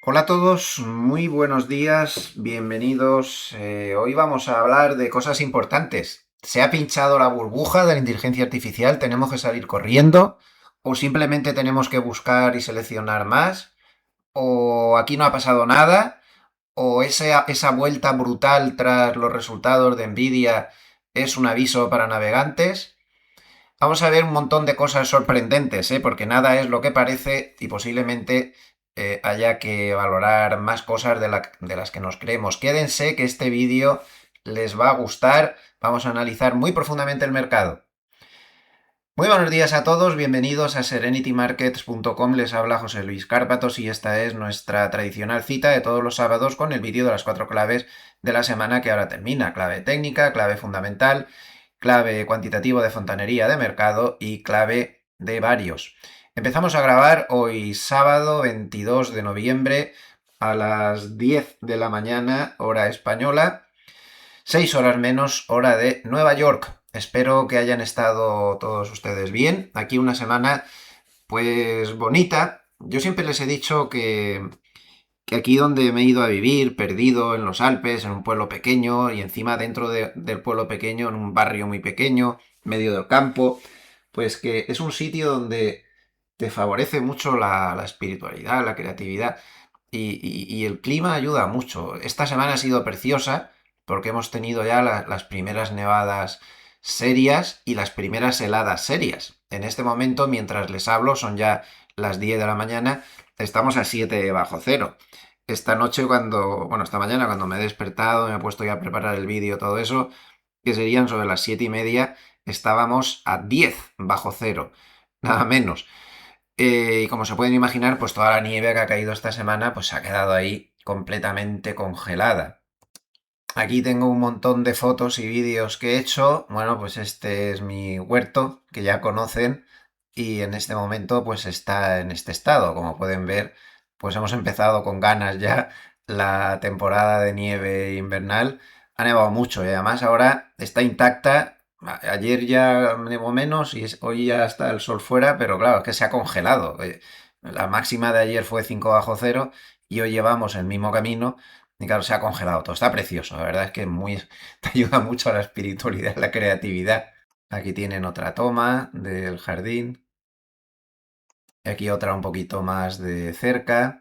Hola a todos, muy buenos días, bienvenidos. Hoy vamos a hablar de cosas importantes. ¿Se ha pinchado la burbuja de la inteligencia artificial? ¿Tenemos que salir corriendo? ¿O simplemente tenemos que buscar y seleccionar más? ¿O aquí no ha pasado nada? ¿O esa vuelta brutal tras los resultados de Nvidia es un aviso para navegantes? Vamos a ver un montón de cosas sorprendentes, ¿eh? Porque nada es lo que parece y posiblemente haya que valorar más cosas de las que nos creemos. Quédense que este vídeo les va a gustar. Vamos a analizar muy profundamente el mercado. Muy buenos días a todos, bienvenidos a serenitymarkets.com. Les habla José Luis Cárpatos y esta es nuestra tradicional cita de todos los sábados con el vídeo de las 4 claves de la semana que ahora termina. Clave técnica, clave fundamental, clave cuantitativo de fontanería de mercado y clave de varios. Empezamos a grabar hoy sábado 22 de noviembre a las 10 de la mañana, hora española, 6 horas menos, hora de Nueva York. Espero que hayan estado todos ustedes bien. Aquí una semana pues bonita. Yo siempre les he dicho que aquí donde me he ido a vivir, perdido en los Alpes, en un pueblo pequeño y encima dentro del pueblo pequeño, en un barrio muy pequeño, medio del campo, pues que es un sitio donde te favorece mucho la espiritualidad, la creatividad y el clima ayuda mucho. Esta semana ha sido preciosa porque hemos tenido ya las primeras nevadas serias y las primeras heladas serias. En este momento, mientras les hablo, son ya las 10 de la mañana, estamos a 7 bajo cero. Esta noche esta mañana cuando me he despertado, me he puesto ya a preparar el vídeo, todo eso, que serían sobre las 7:30, estábamos a 10 bajo cero, nada menos. Y como se pueden imaginar, pues toda la nieve que ha caído esta semana, pues se ha quedado ahí completamente congelada. Aquí tengo un montón de fotos y vídeos que he hecho. Bueno, pues este es mi huerto, que ya conocen, y en este momento pues está en este estado. Como pueden ver, pues hemos empezado con ganas ya la temporada de nieve invernal. Ha nevado mucho y además ahora está intacta. Ayer ya nevó menos y hoy ya está el sol fuera, pero claro, es que se ha congelado. La máxima de ayer fue 5 bajo cero y hoy llevamos el mismo camino y claro, se ha congelado todo. Está precioso. La verdad es que te ayuda mucho a la espiritualidad, a la creatividad. Aquí tienen otra toma del jardín. Aquí otra un poquito más de cerca.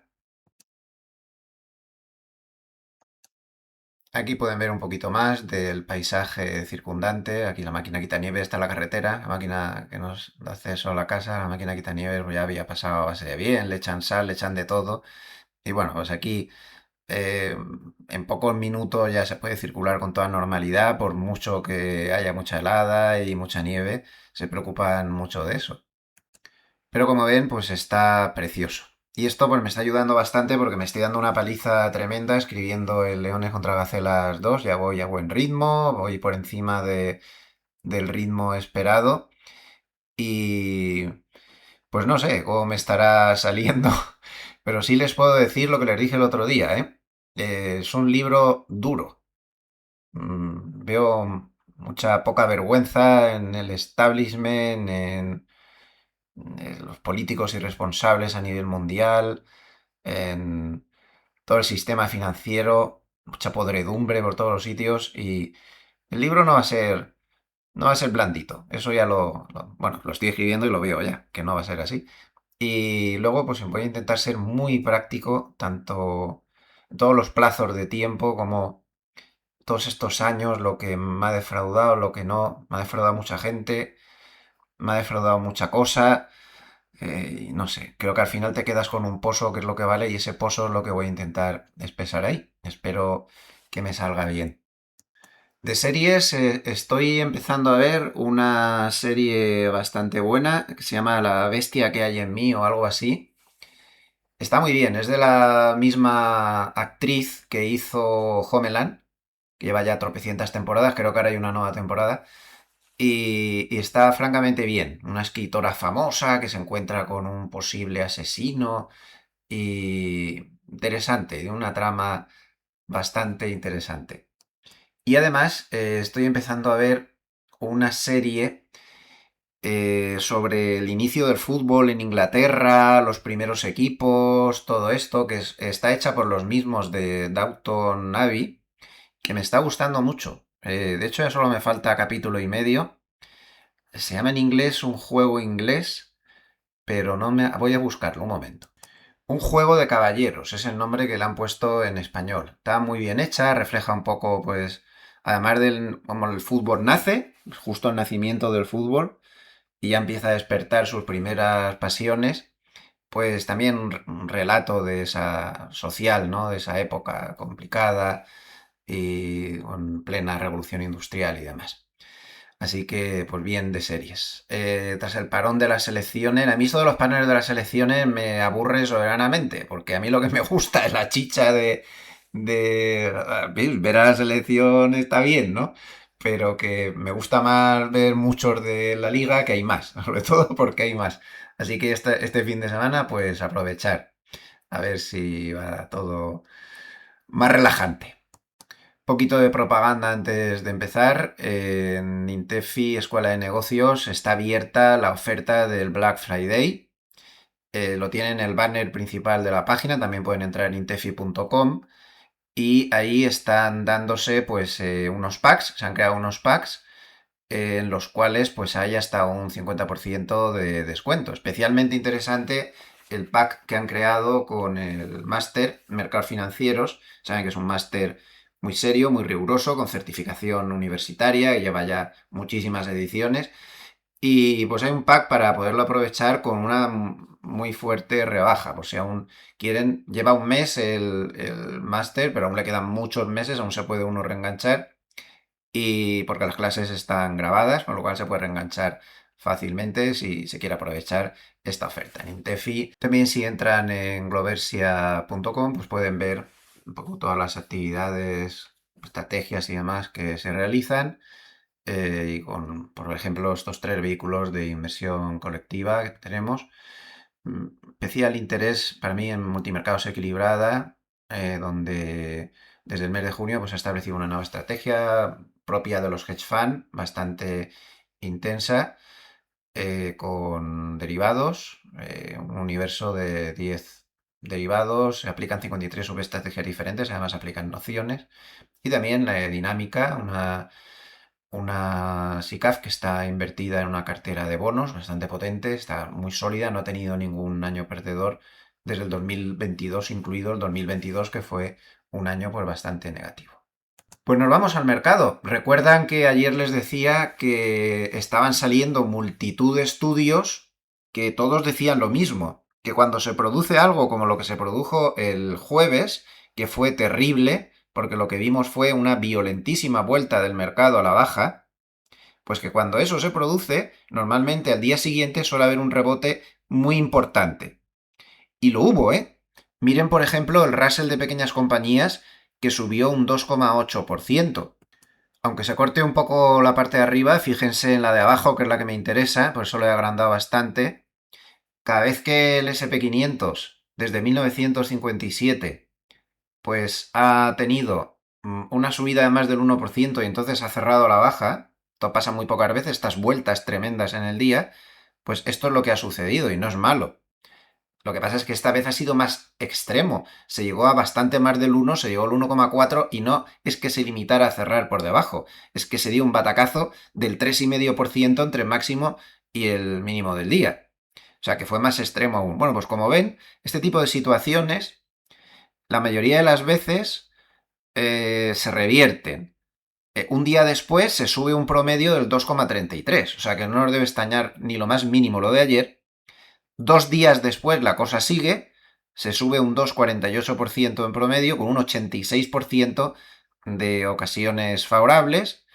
Aquí pueden ver un poquito más del paisaje circundante. Aquí la máquina quitanieves está en la carretera. La máquina que nos da acceso a la casa, la máquina quitanieves pues ya había pasado a base de bien. Le echan sal, le echan de todo. Y bueno, pues aquí eh, en pocos minutos ya se puede circular con toda normalidad, por mucho que haya mucha helada y mucha nieve, se preocupan mucho de eso. Pero como ven, pues está precioso. Y esto pues me está ayudando bastante porque me estoy dando una paliza tremenda escribiendo el Leones contra Gacelas 2. Ya voy a buen ritmo, voy por encima del ritmo esperado. Y pues no sé cómo me estará saliendo, pero sí les puedo decir lo que les dije el otro día, ¿eh? Es un libro duro. Veo mucha poca vergüenza en el establishment, en los políticos irresponsables a nivel mundial, en todo el sistema financiero, mucha podredumbre por todos los sitios y el libro no va a ser blandito. Eso ya bueno, lo estoy escribiendo y lo veo ya, que no va a ser así. Y luego, pues voy a intentar ser muy práctico, tanto en todos los plazos de tiempo como todos estos años, lo que me ha defraudado, lo que no, me ha defraudado mucha gente, me ha defraudado mucha cosa, y no sé, creo que al final te quedas con un pozo que es lo que vale y ese pozo es lo que voy a intentar expresar ahí. Espero que me salga bien. De series, estoy empezando a ver una serie bastante buena que se llama La bestia que hay en mí o algo así. Está muy bien, es de la misma actriz que hizo Homeland, que lleva ya tropecientas temporadas, creo que ahora hay una nueva temporada, y está francamente bien. Una escritora famosa que se encuentra con un posible asesino y interesante, de una trama bastante interesante. Y además estoy empezando a ver una serie sobre el inicio del fútbol en Inglaterra, los primeros equipos, todo esto, que está hecha por los mismos de Downton Abbey, que me está gustando mucho. De hecho, ya solo me falta capítulo y medio. Se llama en inglés Un juego inglés, pero no me... Voy a buscarlo un momento. Un juego de caballeros, es el nombre que le han puesto en español. Está muy bien hecha, refleja un poco, pues, además del como el fútbol nace, justo el nacimiento del fútbol, y ya empieza a despertar sus primeras pasiones, pues también un relato de esa social, ¿no? De esa época complicada y con plena revolución industrial y demás. Así que, pues bien de series. Tras el parón de las selecciones, a mí esto de los parones de las selecciones me aburre soberanamente, porque a mí lo que me gusta es la chicha de ver a la selección está bien, ¿no? Pero que me gusta más ver muchos de la liga, que hay más, sobre todo porque hay más. Así que este fin de semana, pues aprovechar, a ver si va todo más relajante. Poquito de propaganda antes de empezar. En Intefi, Escuela de Negocios, está abierta la oferta del Black Friday. Lo tienen en el banner principal de la página, también pueden entrar en intefi.com y ahí están dándose pues unos packs, se han creado unos packs en los cuales pues hay hasta un 50% de descuento. Especialmente interesante el pack que han creado con el máster Mercados Financieros. Saben que es un máster muy serio, muy riguroso, con certificación universitaria, que lleva ya muchísimas ediciones. Y pues hay un pack para poderlo aprovechar con una muy fuerte rebaja. Pues si aún quieren, lleva un mes el máster, pero aún le quedan muchos meses, aún se puede uno reenganchar y porque las clases están grabadas, con lo cual se puede reenganchar fácilmente si se quiere aprovechar esta oferta. En Intefi también si entran en gloversia.com pues pueden ver un poco todas las actividades, estrategias y demás que se realizan y con, por ejemplo, estos 3 vehículos de inversión colectiva que tenemos. Especial interés para mí en multimercados equilibrada, donde desde el mes de junio pues, se ha establecido una nueva estrategia propia de los hedge fund, bastante intensa, con derivados, un universo de 10 derivados, se aplican 53 subestrategias diferentes, además aplican nociones, y también la dinámica, una SICAV que está invertida en una cartera de bonos bastante potente, está muy sólida, no ha tenido ningún año perdedor desde el 2022, incluido el 2022, que fue un año pues, bastante negativo. Pues nos vamos al mercado. Recuerdan que ayer les decía que estaban saliendo multitud de estudios que todos decían lo mismo, que cuando se produce algo como lo que se produjo el jueves, que fue terrible, porque lo que vimos fue una violentísima vuelta del mercado a la baja, pues que cuando eso se produce, normalmente al día siguiente suele haber un rebote muy importante. Y lo hubo, ¿eh? Miren, por ejemplo, el Russell de pequeñas compañías que subió un 2,8%. Aunque se corte un poco la parte de arriba, fíjense en la de abajo, que es la que me interesa, por eso lo he agrandado bastante. Cada vez que el SP500, desde 1957, pues ha tenido una subida de más del 1% y entonces ha cerrado a la baja, esto pasa muy pocas veces, estas vueltas tremendas en el día, pues esto es lo que ha sucedido y no es malo. Lo que pasa es que esta vez ha sido más extremo. Se llegó a bastante más del 1, se llegó al 1,4 y no es que se limitara a cerrar por debajo, es que se dio un batacazo del 3,5% entre el máximo y el mínimo del día. O sea que fue más extremo aún. Bueno, pues como ven, este tipo de situaciones, la mayoría de las veces se revierten. Un día después se sube un promedio del 2,33. O sea que no nos debe extrañar ni lo más mínimo lo de ayer. 2 días después la cosa sigue, se sube un 2,48% en promedio, con un 86% de ocasiones favorables.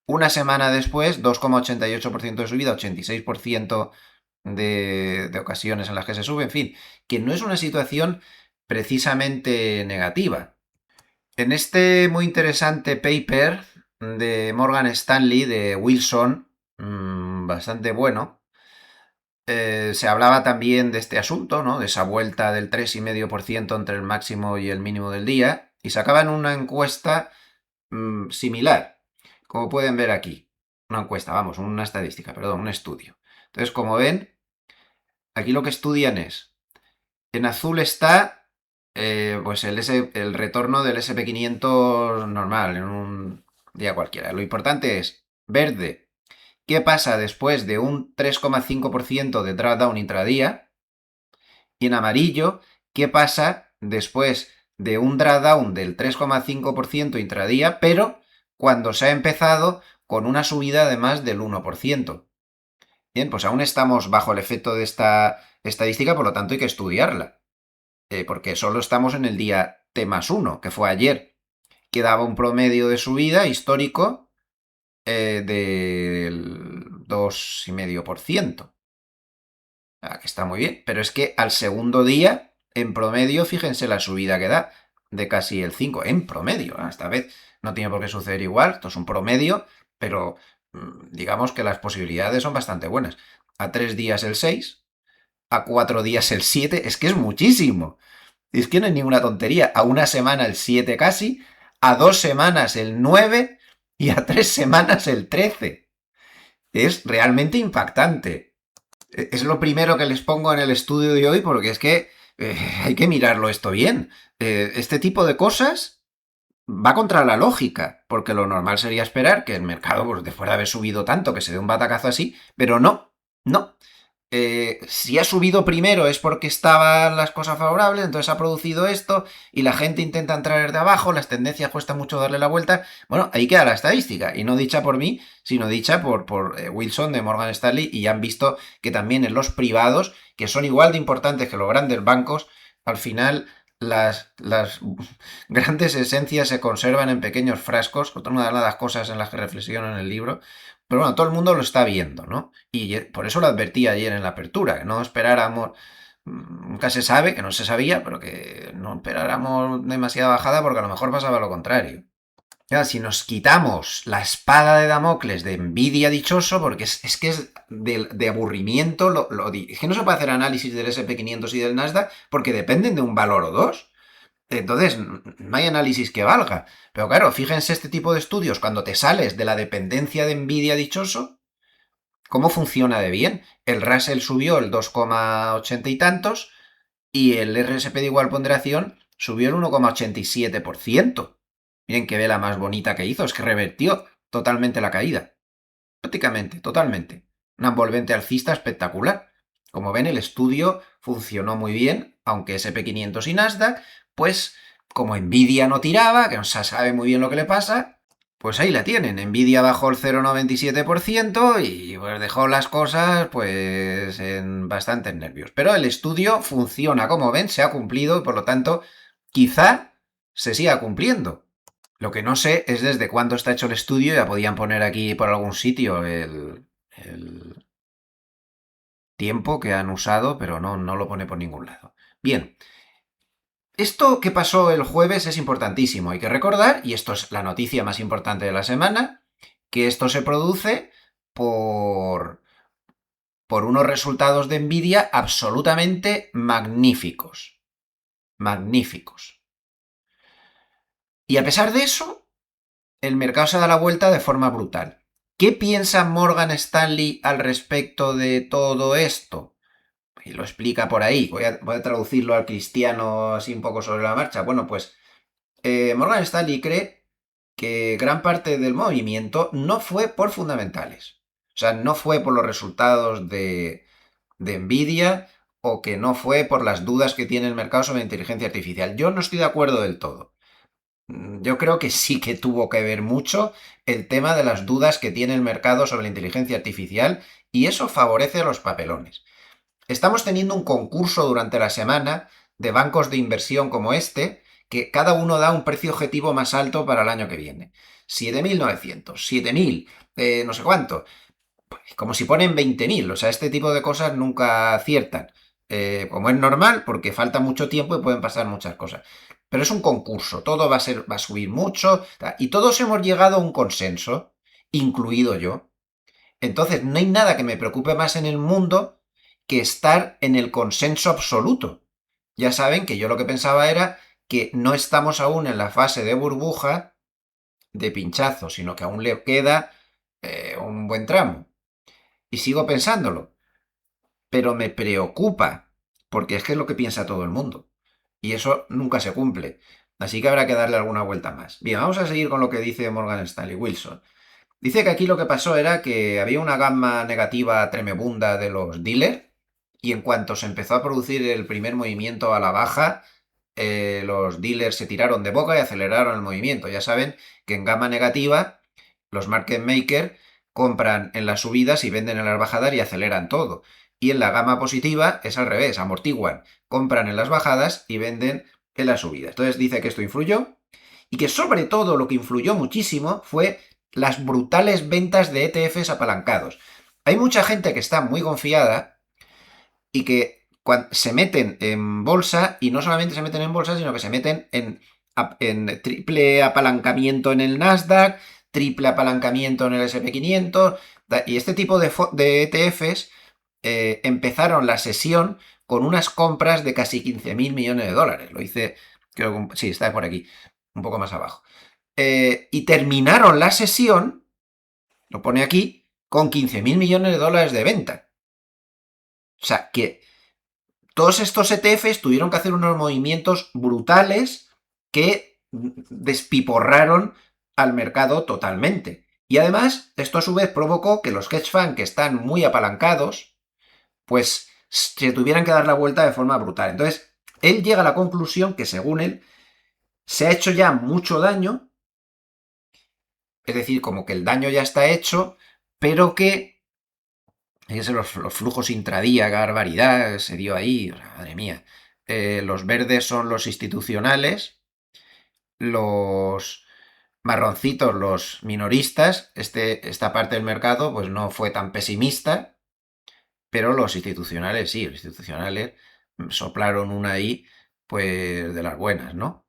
Una semana después, 2,88% de subida, 86% de ocasiones en las que se sube. En fin, que no es una situación precisamente negativa. En este muy interesante paper de Morgan Stanley, de Wilson, bastante bueno, se hablaba también de este asunto, ¿no? De esa vuelta del 3,5% entre el máximo y el mínimo del día, y sacaban una encuesta similar, como pueden ver aquí. Una encuesta, vamos, una estadística, perdón, un estudio. Entonces, como ven, aquí lo que estudian es, en azul está pues el retorno del SP500 normal, en un día cualquiera. Lo importante es, verde, qué pasa después de un 3,5% de drawdown intradía, y en amarillo, qué pasa después de un drawdown del 3,5% intradía, pero cuando se ha empezado con una subida de más del 1%. Bien, pues aún estamos bajo el efecto de esta estadística, por lo tanto hay que estudiarla, porque solo estamos en el día T+1, que fue ayer, que daba un promedio de subida histórico del 2,5%. Que está muy bien, pero es que al segundo día, en promedio, fíjense la subida que da, de casi el 5, en promedio. Esta vez no tiene por qué suceder igual, esto es un promedio, pero digamos que las posibilidades son bastante buenas. A 3 días el 6, a 4 días el 7, es que es muchísimo. Es que no es ninguna tontería. A una semana el 7 casi, a 2 semanas el 9 y a 3 semanas el 13. Es realmente impactante. Es lo primero que les pongo en el estudio de hoy porque es que hay que mirarlo esto bien. Este tipo de cosas va contra la lógica, porque lo normal sería esperar que el mercado, pues, después de haber subido tanto, que se dé un batacazo así, pero no, no. Si ha subido primero es porque estaban las cosas favorables, entonces ha producido esto y la gente intenta entrar de abajo, las tendencias cuesta mucho darle la vuelta. Bueno, ahí queda la estadística, y no dicha por mí, sino dicha por Wilson de Morgan Stanley, y ya han visto que también en los privados, que son igual de importantes que los grandes bancos, al final las grandes esencias se conservan en pequeños frascos, una de las cosas en las que reflexiono en el libro, pero bueno, todo el mundo lo está viendo, ¿no? Y por eso lo advertí ayer en la apertura, que no esperáramos, nunca se sabe, que no se sabía, pero que no esperáramos demasiada bajada porque a lo mejor pasaba lo contrario. Ya, si nos quitamos la espada de Damocles de envidia dichoso, porque es que es de aburrimiento, es que no se puede hacer análisis del SP500 y del Nasdaq porque dependen de un valor o dos. Entonces, no hay análisis que valga. Pero claro, fíjense este tipo de estudios, cuando te sales de la dependencia de envidia dichoso, ¿cómo funciona de bien? El Russell subió el 2,80 y tantos y el RSP de igual ponderación subió el 1,87%. Miren qué vela más bonita que hizo, es que revertió totalmente la caída. Prácticamente, totalmente. Una envolvente alcista espectacular. Como ven, el estudio funcionó muy bien, aunque SP500 y Nasdaq, pues como Nvidia no tiraba, que no se sabe muy bien lo que le pasa, pues ahí la tienen. Nvidia bajó el 0,97% y pues dejó las cosas pues en bastantes nervios. Pero el estudio funciona, como ven, se ha cumplido y por lo tanto quizá se siga cumpliendo. Lo que no sé es desde cuándo está hecho el estudio, ya podían poner aquí por algún sitio el tiempo que han usado, pero no lo pone por ningún lado. Bien, esto que pasó el jueves es importantísimo, hay que recordar, y esto es la noticia más importante de la semana, que esto se produce por unos resultados de Nvidia absolutamente magníficos. Magníficos. Y a pesar de eso, el mercado se da la vuelta de forma brutal. ¿Qué piensa Morgan Stanley al respecto de todo esto? Y lo explica por ahí. Voy a traducirlo al cristiano así un poco sobre la marcha. Bueno, pues Morgan Stanley cree que gran parte del movimiento no fue por fundamentales. O sea, no fue por los resultados de Nvidia o que no fue por las dudas que tiene el mercado sobre inteligencia artificial. Yo no estoy de acuerdo del todo. Yo creo que sí que tuvo que ver mucho el tema de las dudas que tiene el mercado sobre la inteligencia artificial y eso favorece a los papelones. Estamos teniendo un concurso durante la semana de bancos de inversión como este, que cada uno da un precio objetivo más alto para el año que viene. 7.900, 7.000, no sé cuánto. Como si ponen 20.000, o sea, este tipo de cosas nunca aciertan. Como es normal, porque falta mucho tiempo y pueden pasar muchas cosas. Pero es un concurso, todo va a subir mucho, y todos hemos llegado a un consenso, incluido yo. Entonces, no hay nada que me preocupe más en el mundo que estar en el consenso absoluto. Ya saben que yo lo que pensaba era que no estamos aún en la fase de burbuja de pinchazo, sino que aún le queda un buen tramo. Y sigo pensándolo. pero me preocupa, porque es que es lo que piensa todo el mundo. Y eso nunca se cumple. Así que habrá que darle alguna vuelta más. Bien, vamos a seguir con lo que dice Morgan Stanley Wilson. Dice que aquí lo que pasó era que había una gama negativa tremebunda de los dealers y en cuanto se empezó a producir el primer movimiento a la baja, los dealers se tiraron de boca y aceleraron el movimiento. Ya saben que en gama negativa los market makers compran en las subidas y venden en las bajadas y aceleran todo. Y en la gama positiva es al revés, amortiguan, compran en las bajadas y venden en las subidas. Entonces dice que esto influyó y que sobre todo lo que influyó muchísimo fue las brutales ventas de ETFs apalancados. Hay mucha gente que está muy confiada y que se meten en bolsa y no solamente se meten en bolsa, sino que se meten en triple apalancamiento en el Nasdaq, triple apalancamiento en el SP500 y este tipo de ETFs empezaron la sesión con unas compras de casi 15.000 millones de dólares. Lo hice, creo que sí, está por aquí, un poco más abajo. Y terminaron la sesión, lo pone aquí, con 15.000 millones de dólares de venta. O sea, que todos estos ETFs tuvieron que hacer unos movimientos brutales que despiporraron al mercado totalmente. Y además, esto a su vez provocó que los hedge funds que están muy apalancados, pues se tuvieran que dar la vuelta de forma brutal. Entonces, él llega a la conclusión que, según él, se ha hecho ya mucho daño, es decir, como que el daño ya está hecho, pero que fíjense los flujos intradía, qué barbaridad se dio ahí, madre mía. Los verdes son los institucionales, los marroncitos los minoristas. Esta parte del mercado pues no fue tan pesimista, pero los institucionales sí, los institucionales soplaron una ahí pues de las buenas, ¿no?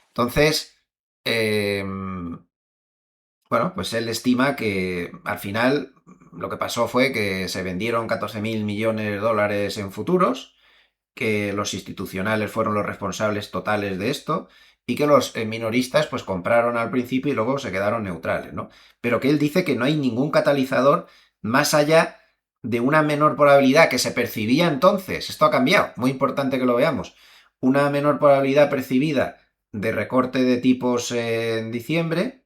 Entonces, bueno, pues él estima que al final lo que pasó fue que se vendieron 14.000 millones de dólares en futuros, que los institucionales fueron los responsables totales de esto y que los minoristas pues compraron al principio y luego se quedaron neutrales, ¿no? Pero que él dice que no hay ningún catalizador más allá de una menor probabilidad que se percibía entonces. Esto ha cambiado, muy importante que lo veamos. Una menor probabilidad percibida de recorte de tipos en diciembre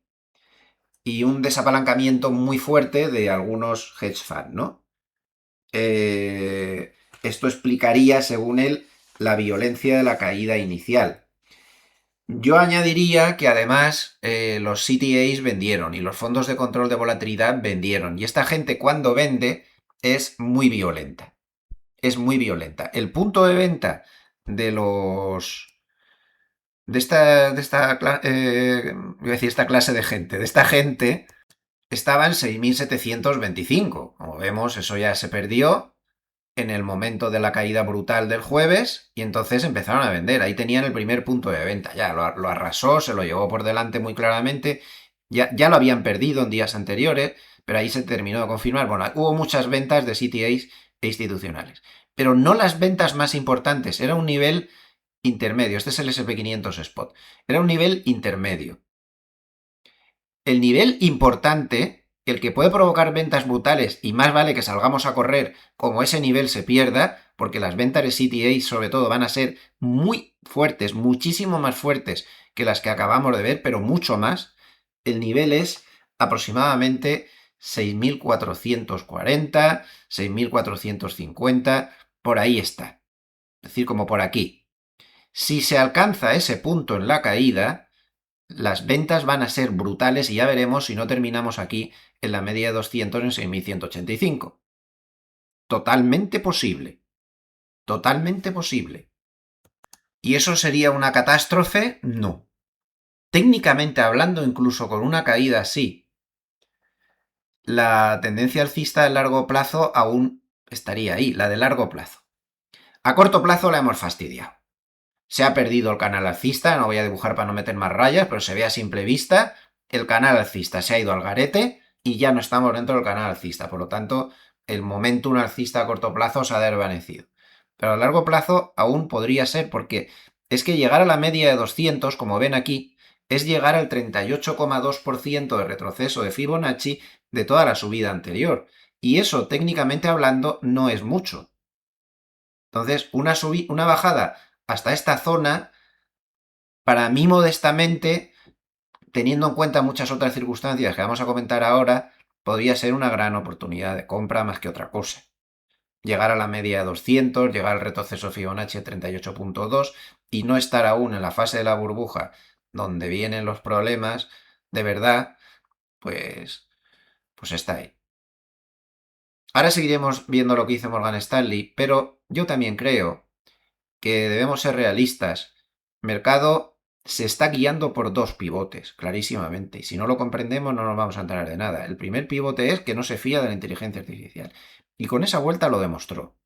y un desapalancamiento muy fuerte de algunos hedge funds, ¿no? Esto explicaría, según él, la violencia de la caída inicial. Yo añadiría que además los CTAs vendieron y los fondos de control de volatilidad vendieron. Y esta gente cuando vende es muy violenta. Es muy violenta. El punto de venta de los... De esta clase de gente, de esta gente, estaba en 6.725. Como vemos, eso ya se perdió en el momento de la caída brutal del jueves y entonces empezaron a vender. Ahí tenían el primer punto de venta. Ya lo arrasó, se lo llevó por delante muy claramente. Ya lo habían perdido en días anteriores, pero ahí se terminó de confirmar. Bueno, hubo muchas ventas de CTAs e institucionales, pero no las ventas más importantes. Era un nivel intermedio. Este es el SP500 Spot. Era un nivel intermedio. El nivel importante, el que puede provocar ventas brutales y más vale que salgamos a correr como ese nivel se pierda, porque las ventas de CTA sobre todo van a ser muy fuertes, muchísimo más fuertes que las que acabamos de ver, pero mucho más. El nivel es aproximadamente 6.440, 6.450, por ahí está. Es decir, como por aquí. Si se alcanza ese punto en la caída, las ventas van a ser brutales y ya veremos si no terminamos aquí en la media de 200 en 6.185. Totalmente posible. Totalmente posible. ¿Y eso sería una catástrofe? No. Técnicamente hablando, incluso con una caída así, la tendencia alcista de largo plazo aún estaría ahí, la de largo plazo. A corto plazo la hemos fastidiado. Se ha perdido el canal alcista, no voy a dibujar para no meter más rayas, pero se ve a simple vista, el canal alcista se ha ido al garete y ya no estamos dentro del canal alcista, por lo tanto, el momentum alcista a corto plazo se ha desvanecido. Pero a largo plazo aún podría ser, porque es que llegar a la media de 200, como ven aquí, es llegar al 38,2% de retroceso de Fibonacci de toda la subida anterior. Y eso, técnicamente hablando, no es mucho. Entonces, una bajada hasta esta zona, para mí modestamente, teniendo en cuenta muchas otras circunstancias que vamos a comentar ahora, podría ser una gran oportunidad de compra más que otra cosa. Llegar a la media de 200, llegar al retroceso Fibonacci 38.2 y no estar aún en la fase de la burbuja donde vienen los problemas, de verdad, pues está ahí. Ahora seguiremos viendo lo que hizo Morgan Stanley, pero yo también creo que debemos ser realistas. El mercado se está guiando por dos pivotes, clarísimamente, y si no lo comprendemos no nos vamos a enterar de nada. El primer pivote es que no se fía de la inteligencia artificial, y con esa vuelta lo demostró.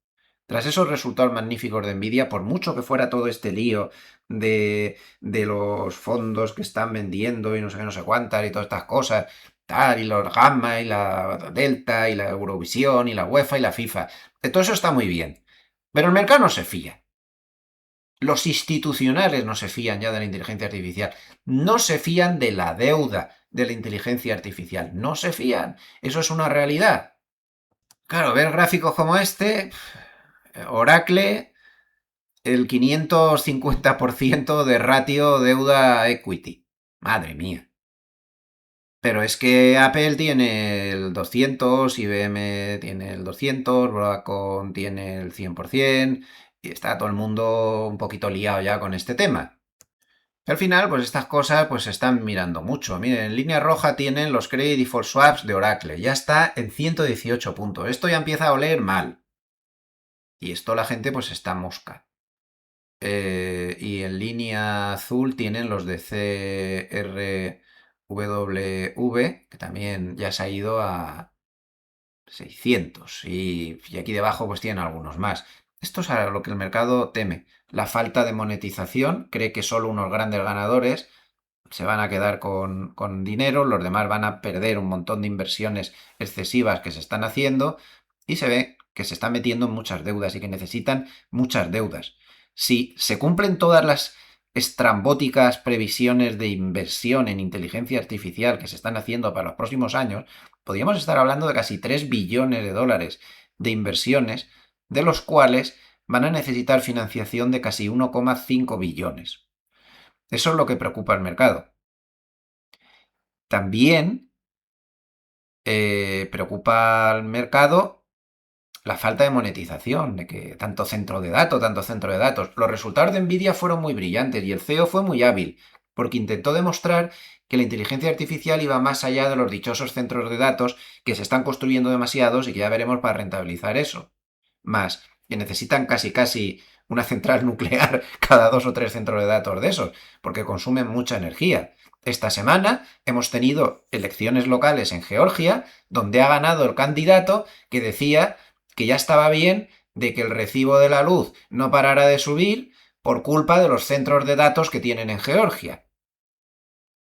Tras esos resultados magníficos de Nvidia, por mucho que fuera todo este lío de los fondos que están vendiendo y no sé qué, no sé cuántas y todas estas cosas, tal, y los Gamma y la Delta y la Eurovisión y la UEFA y la FIFA, todo eso está muy bien. Pero el mercado no se fía. Los institucionales no se fían ya de la inteligencia artificial. No se fían de la deuda de la inteligencia artificial. No se fían. Eso es una realidad. Claro, ver gráficos como este, Oracle, el 550% de ratio deuda-equity. Madre mía. Pero es que Apple tiene el 200, IBM tiene el 200, Broadcom tiene el 100%, y está todo el mundo un poquito liado ya con este tema. Al final, pues estas cosas pues se están mirando mucho. Miren, en línea roja tienen los credit default swaps de Oracle. Ya está en 118 puntos. Esto ya empieza a oler mal. Y esto la gente pues está mosca. Y en línea azul tienen los de CRWV, que también ya se ha ido a 600. Y aquí debajo pues tienen algunos más. Esto es a lo que el mercado teme. La falta de monetización, cree que solo unos grandes ganadores se van a quedar con dinero, los demás van a perder un montón de inversiones excesivas que se están haciendo y se ve que se están metiendo en muchas deudas y que necesitan muchas deudas. Si se cumplen todas las estrambóticas previsiones de inversión en inteligencia artificial que se están haciendo para los próximos años, podríamos estar hablando de casi 3 billones de dólares de inversiones, de los cuales van a necesitar financiación de casi 1,5 billones. Eso es lo que preocupa al mercado. También preocupa al mercado la falta de monetización, de que tanto centro de datos. Los resultados de Nvidia fueron muy brillantes y el CEO fue muy hábil, porque intentó demostrar que la inteligencia artificial iba más allá de los dichosos centros de datos que se están construyendo demasiados y que ya veremos para rentabilizar eso. Más, que necesitan casi una central nuclear cada 2 o 3 centros de datos de esos, porque consumen mucha energía. Esta semana hemos tenido elecciones locales en Georgia, donde ha ganado el candidato que decía que ya estaba bien de que el recibo de la luz no parara de subir por culpa de los centros de datos que tienen en Georgia.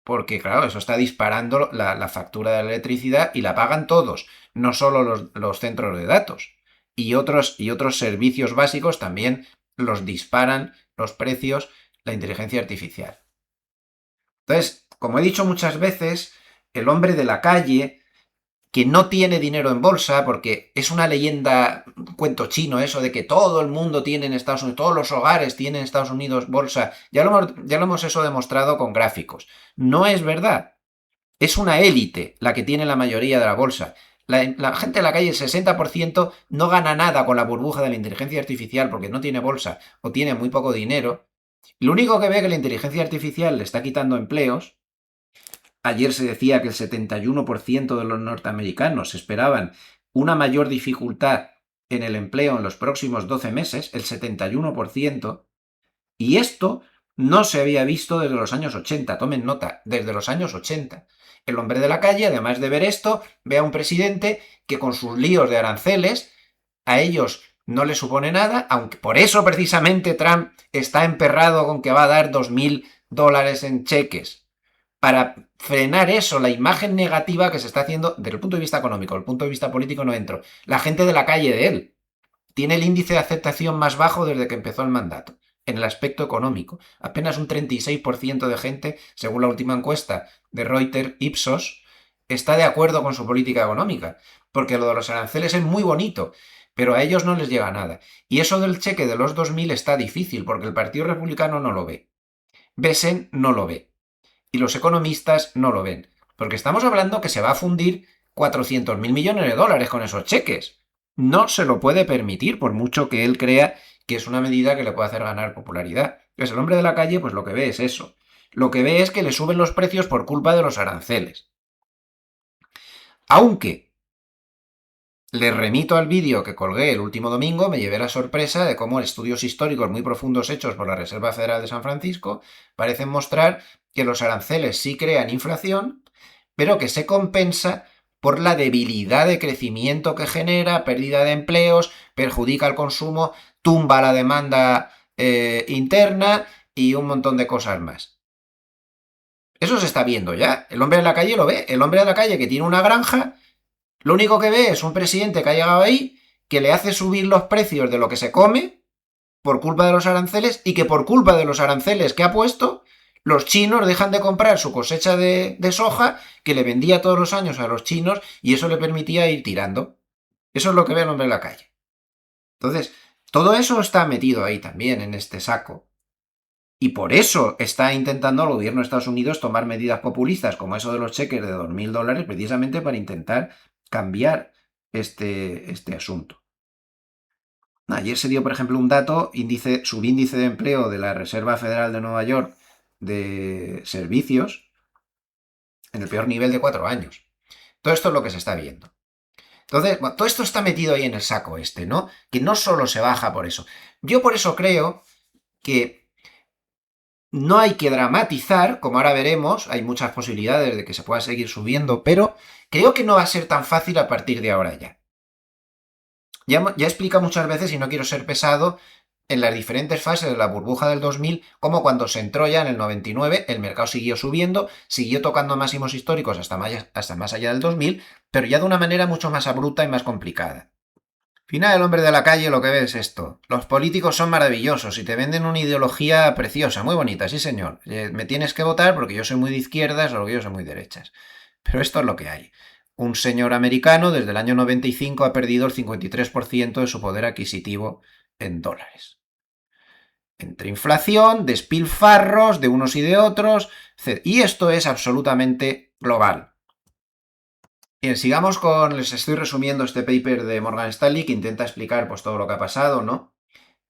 Porque, claro, eso está disparando la factura de la electricidad y la pagan todos, no solo los centros de datos. Y otros servicios básicos también los disparan los precios la inteligencia artificial. Entonces, como he dicho muchas veces, el hombre de la calle que no tiene dinero en bolsa, porque es una leyenda, un cuento chino eso de que todo el mundo tiene en Estados Unidos, todos los hogares tienen en Estados Unidos bolsa, ya lo hemos eso demostrado con gráficos. No es verdad. Es una élite la que tiene la mayoría de la bolsa. La gente de la calle, el 60%, no gana nada con la burbuja de la inteligencia artificial porque no tiene bolsa o tiene muy poco dinero. Lo único que ve que la inteligencia artificial le está quitando empleos. Ayer se decía que el 71% de los norteamericanos esperaban una mayor dificultad en el empleo en los próximos 12 meses, el 71%, y esto no se había visto desde los años 80, tomen nota, desde los años 80. El hombre de la calle, además de ver esto, ve a un presidente que con sus líos de aranceles, a ellos no les supone nada, aunque por eso precisamente Trump está emperrado con que va a dar $2.000 en cheques, para frenar eso, la imagen negativa que se está haciendo desde el punto de vista económico. Desde el punto de vista político no entro. La gente de la calle de él tiene el índice de aceptación más bajo desde que empezó el mandato, en el aspecto económico. Apenas un 36% de gente, según la última encuesta de Reuters Ipsos, está de acuerdo con su política económica, porque lo de los aranceles es muy bonito, pero a ellos no les llega nada. Y eso del cheque de los 2.000 está difícil, porque el Partido Republicano no lo ve. Besen no lo ve. Y los economistas no lo ven. Porque estamos hablando que se va a fundir 400.000 millones de dólares con esos cheques. No se lo puede permitir, por mucho que él crea que es una medida que le puede hacer ganar popularidad. Pues el hombre de la calle, pues lo que ve es eso. Lo que ve es que le suben los precios por culpa de los aranceles. Aunque le remito al vídeo que colgué el último domingo, me llevé la sorpresa de cómo estudios históricos muy profundos hechos por la Reserva Federal de San Francisco parecen mostrar que los aranceles sí crean inflación, pero que se compensa por la debilidad de crecimiento que genera, pérdida de empleos, perjudica el consumo, tumba la demanda interna y un montón de cosas más. Eso se está viendo ya. El hombre de la calle lo ve. El hombre de la calle que tiene una granja, lo único que ve es un presidente que ha llegado ahí, que le hace subir los precios de lo que se come por culpa de los aranceles y que por culpa de los aranceles que ha puesto, los chinos dejan de comprar su cosecha de soja que le vendía todos los años a los chinos y eso le permitía ir tirando. Eso es lo que ve el hombre en la calle. Entonces, todo eso está metido ahí también en este saco. Y por eso está intentando el gobierno de Estados Unidos tomar medidas populistas como eso de los cheques de 2.000 dólares precisamente para intentar cambiar este asunto. Ayer se dio, por ejemplo, un dato, subíndice de empleo de la Reserva Federal de Nueva York de servicios en el peor nivel de 4 años. Todo esto es lo que se está viendo. Entonces, bueno, todo esto está metido ahí en el saco ¿no? Que no solo se baja por eso. Yo por eso creo que no hay que dramatizar, como ahora veremos, hay muchas posibilidades de que se pueda seguir subiendo, pero creo que no va a ser tan fácil a partir de ahora ya. Ya explica muchas veces, y no quiero ser pesado, en las diferentes fases de la burbuja del 2000, como cuando se entró ya en el 99, el mercado siguió subiendo, siguió tocando máximos históricos hasta más allá del 2000, pero ya de una manera mucho más abrupta y más complicada. Al final, el hombre de la calle lo que ve es esto. Los políticos son maravillosos y te venden una ideología preciosa, muy bonita, sí señor. Me tienes que votar porque yo soy muy de izquierdas o porque yo soy muy de derechas. Pero esto es lo que hay. Un señor americano desde el año 95 ha perdido el 53% de su poder adquisitivo en dólares. Entre inflación, despilfarros de unos y de otros, etc. Y esto es absolutamente global. Bien, sigamos les estoy resumiendo este paper de Morgan Stanley que intenta explicar pues todo lo que ha pasado, ¿no?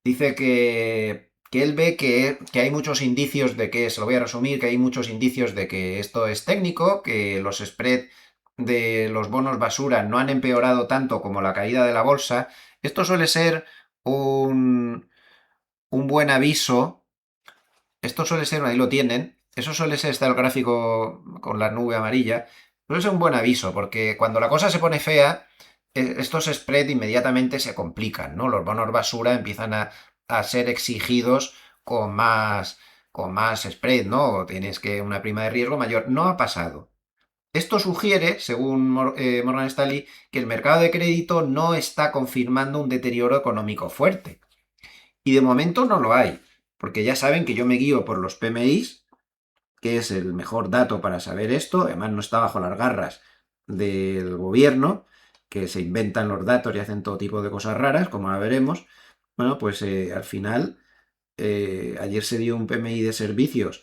Dice que él ve que hay muchos indicios de que, se lo voy a resumir, que hay muchos indicios de que esto es técnico, que los spreads de los bonos basura no han empeorado tanto como la caída de la bolsa. Esto suele ser un buen aviso. Esto suele ser, ahí lo tienen, eso suele ser, está el gráfico con la nube amarilla, suele ser un buen aviso, porque cuando la cosa se pone fea, estos spreads inmediatamente se complican, ¿no? Los bonos basura empiezan a ser exigidos con más spread, ¿no? Tienes que una prima de riesgo mayor. No ha pasado. Esto sugiere, según Morgan Stanley, que el mercado de crédito no está confirmando un deterioro económico fuerte. Y de momento no lo hay, porque ya saben que yo me guío por los PMIs, que es el mejor dato para saber esto, además no está bajo las garras del gobierno, que se inventan los datos y hacen todo tipo de cosas raras, como ahora veremos. Bueno, pues al final, ayer se dio un PMI de servicios,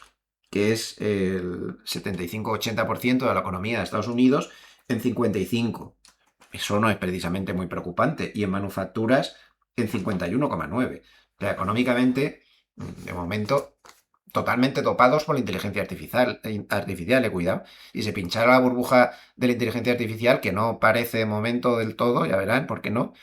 que es el 75-80% de la economía de Estados Unidos, en 55. Eso no es precisamente muy preocupante. Y en manufacturas, en 51,9. O sea, económicamente, de momento, totalmente topados por la inteligencia artificial, cuidado. Y se pinchara la burbuja de la inteligencia artificial, que no parece de momento del todo, ya verán, ¿por qué no?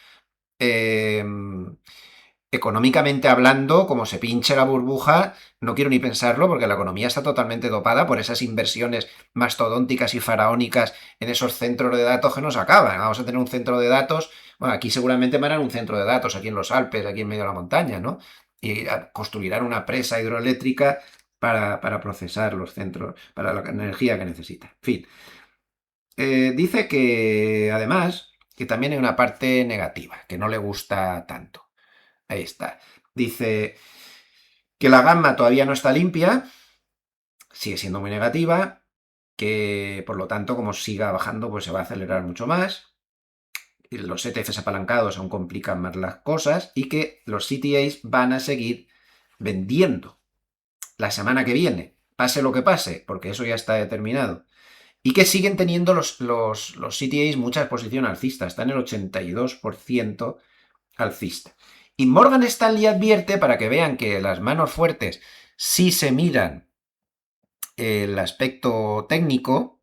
Económicamente hablando, como se pinche la burbuja, no quiero ni pensarlo porque la economía está totalmente dopada por esas inversiones mastodónticas y faraónicas en esos centros de datos que nos acaban. Vamos a tener un centro de datos, bueno, aquí seguramente van a un centro de datos, aquí en los Alpes, aquí en medio de la montaña, ¿no? Y construirán una presa hidroeléctrica para procesar los centros, para la energía que necesita. En fin, dice que además, que también hay una parte negativa, que no le gusta tanto. Ahí está. Dice que la gamma todavía no está limpia, sigue siendo muy negativa, que por lo tanto como siga bajando pues se va a acelerar mucho más, los ETFs apalancados aún complican más las cosas y que los CTAs van a seguir vendiendo la semana que viene, pase lo que pase, porque eso ya está determinado. Y que siguen teniendo los CTAs mucha exposición alcista, está en el 82% alcista. Y Morgan Stanley advierte, para que vean que las manos fuertes sí se miran el aspecto técnico,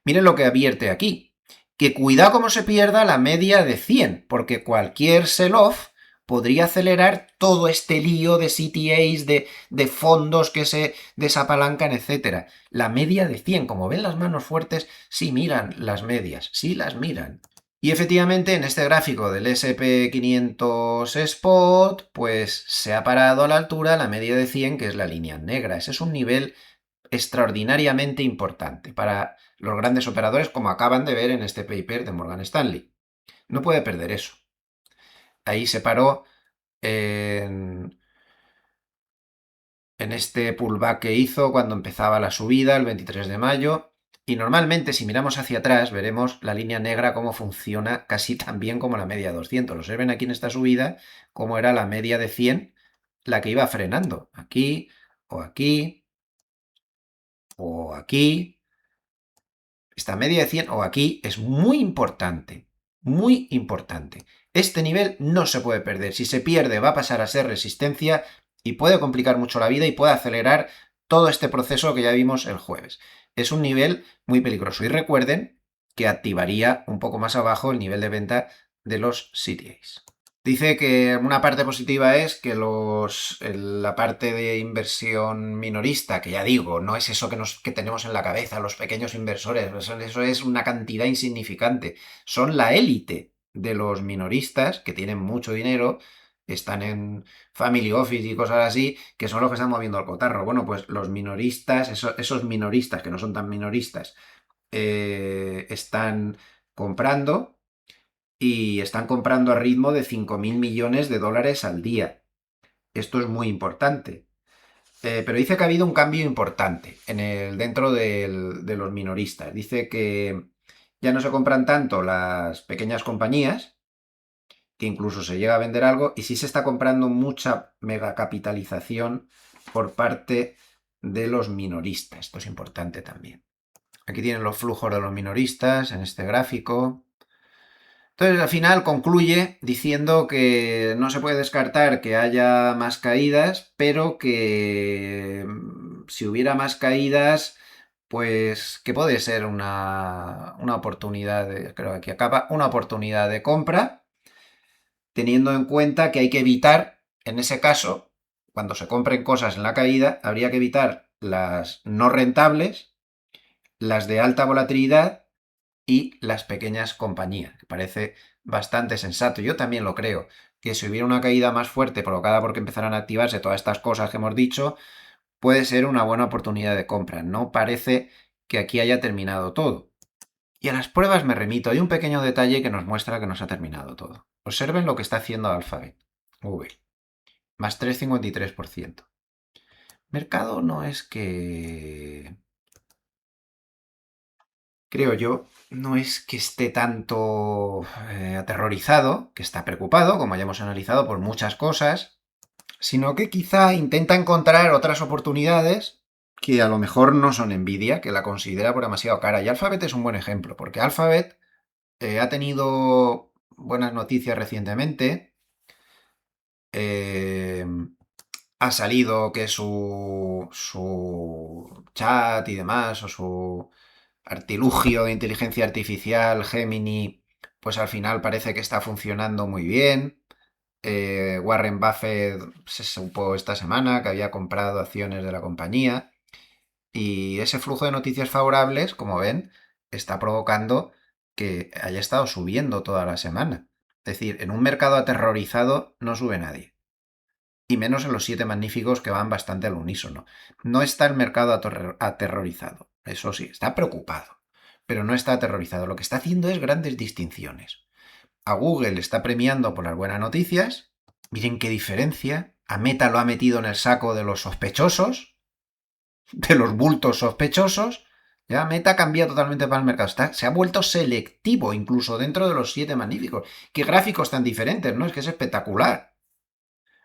miren lo que advierte aquí, que cuidado como se pierda la media de 100, porque cualquier sell-off podría acelerar todo este lío de CTAs, de fondos que se desapalancan, etc. La media de 100, como ven las manos fuertes, sí miran las medias, sí las miran. Y efectivamente en este gráfico del SP500 Spot, pues se ha parado a la altura la media de 100, que es la línea negra. Ese es un nivel extraordinariamente importante para los grandes operadores, como acaban de ver en este paper de Morgan Stanley. No puede perder eso. Ahí se paró en este pullback que hizo cuando empezaba la subida el 23 de mayo. Y normalmente, si miramos hacia atrás, veremos la línea negra cómo funciona casi tan bien como la media de 200. Observen aquí en esta subida cómo era la media de 100 la que iba frenando. Aquí, o aquí, o aquí. Esta media de 100 o aquí es muy importante. Muy importante. Este nivel no se puede perder. Si se pierde va a pasar a ser resistencia y puede complicar mucho la vida y puede acelerar todo este proceso que ya vimos el jueves. Es un nivel muy peligroso. Y recuerden que activaría un poco más abajo el nivel de venta de los CTAs. Dice que una parte positiva es que la parte de inversión minorista, que ya digo, no es eso que tenemos en la cabeza, los pequeños inversores, eso es una cantidad insignificante. Son la élite de los minoristas que tienen mucho dinero, están en family office y cosas así, que son los que están moviendo el cotarro. Bueno, pues los minoristas, esos minoristas que no son tan minoristas, están comprando y están comprando a ritmo de 5.000 millones de dólares al día. Esto es muy importante. Pero dice que ha habido un cambio importante dentro de los minoristas. Dice que ya no se compran tanto las pequeñas compañías, que incluso se llega a vender algo, y sí se está comprando mucha megacapitalización por parte de los minoristas. Esto es importante también. Aquí tienen los flujos de los minoristas en este gráfico. Entonces, al final concluye diciendo que no se puede descartar que haya más caídas, pero que si hubiera más caídas, pues que puede ser una oportunidad, creo que aquí acaba, una oportunidad de compra, teniendo en cuenta que hay que evitar, en ese caso, cuando se compren cosas en la caída, habría que evitar las no rentables, las de alta volatilidad y las pequeñas compañías, que parece bastante sensato. Yo también lo creo, que si hubiera una caída más fuerte provocada porque empezaran a activarse todas estas cosas que hemos dicho, puede ser una buena oportunidad de compra. No parece que aquí haya terminado todo. Y a las pruebas me remito. Hay un pequeño detalle que nos muestra que no se ha terminado todo. Observen lo que está haciendo Alphabet, Google, más 3,53%. Mercado no es que creo yo, no es que esté tanto aterrorizado, que está preocupado, como ya hemos analizado, por muchas cosas, sino que quizá intenta encontrar otras oportunidades que a lo mejor no son Nvidia, que la considera por demasiado cara. Y Alphabet es un buen ejemplo, porque Alphabet ha tenido buenas noticias recientemente. Ha salido que su chat y demás, o su artilugio de inteligencia artificial, Gemini, pues al final parece que está funcionando muy bien. Warren Buffett se supo esta semana que había comprado acciones de la compañía. Y ese flujo de noticias favorables, como ven, está provocando que haya estado subiendo toda la semana. Es decir, en un mercado aterrorizado no sube nadie. Y menos en los 7 magníficos que van bastante al unísono. No está el mercado aterrorizado. Eso sí, está preocupado. Pero no está aterrorizado. Lo que está haciendo es grandes distinciones. A Google está premiando por las buenas noticias. Miren qué diferencia. A Meta lo ha metido en el saco de los sospechosos, de los bultos sospechosos. Ya Meta ha cambiado totalmente para el mercado. Se ha vuelto selectivo incluso dentro de los siete magníficos. ¿Qué gráficos tan diferentes, no? Es que es espectacular.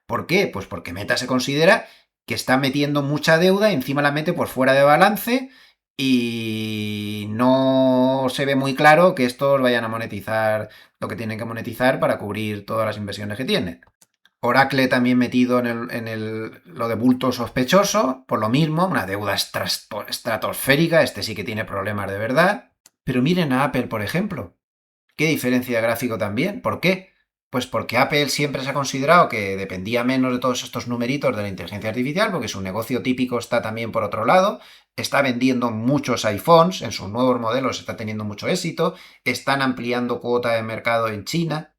¿Por qué? Pues porque Meta se considera que está metiendo mucha deuda y encima la mete por fuera de balance y no se ve muy claro que estos vayan a monetizar lo que tienen que monetizar para cubrir todas las inversiones que tienen. Oracle también metido lo de bulto sospechoso, por lo mismo, una deuda estratosférica, este sí que tiene problemas de verdad. Pero miren a Apple, por ejemplo. ¿Qué diferencia de gráfico también? ¿Por qué? Pues porque Apple siempre se ha considerado que dependía menos de todos estos numeritos de la inteligencia artificial, porque su negocio típico está también por otro lado, está vendiendo muchos iPhones, en sus nuevos modelos está teniendo mucho éxito, están ampliando cuota de mercado en China.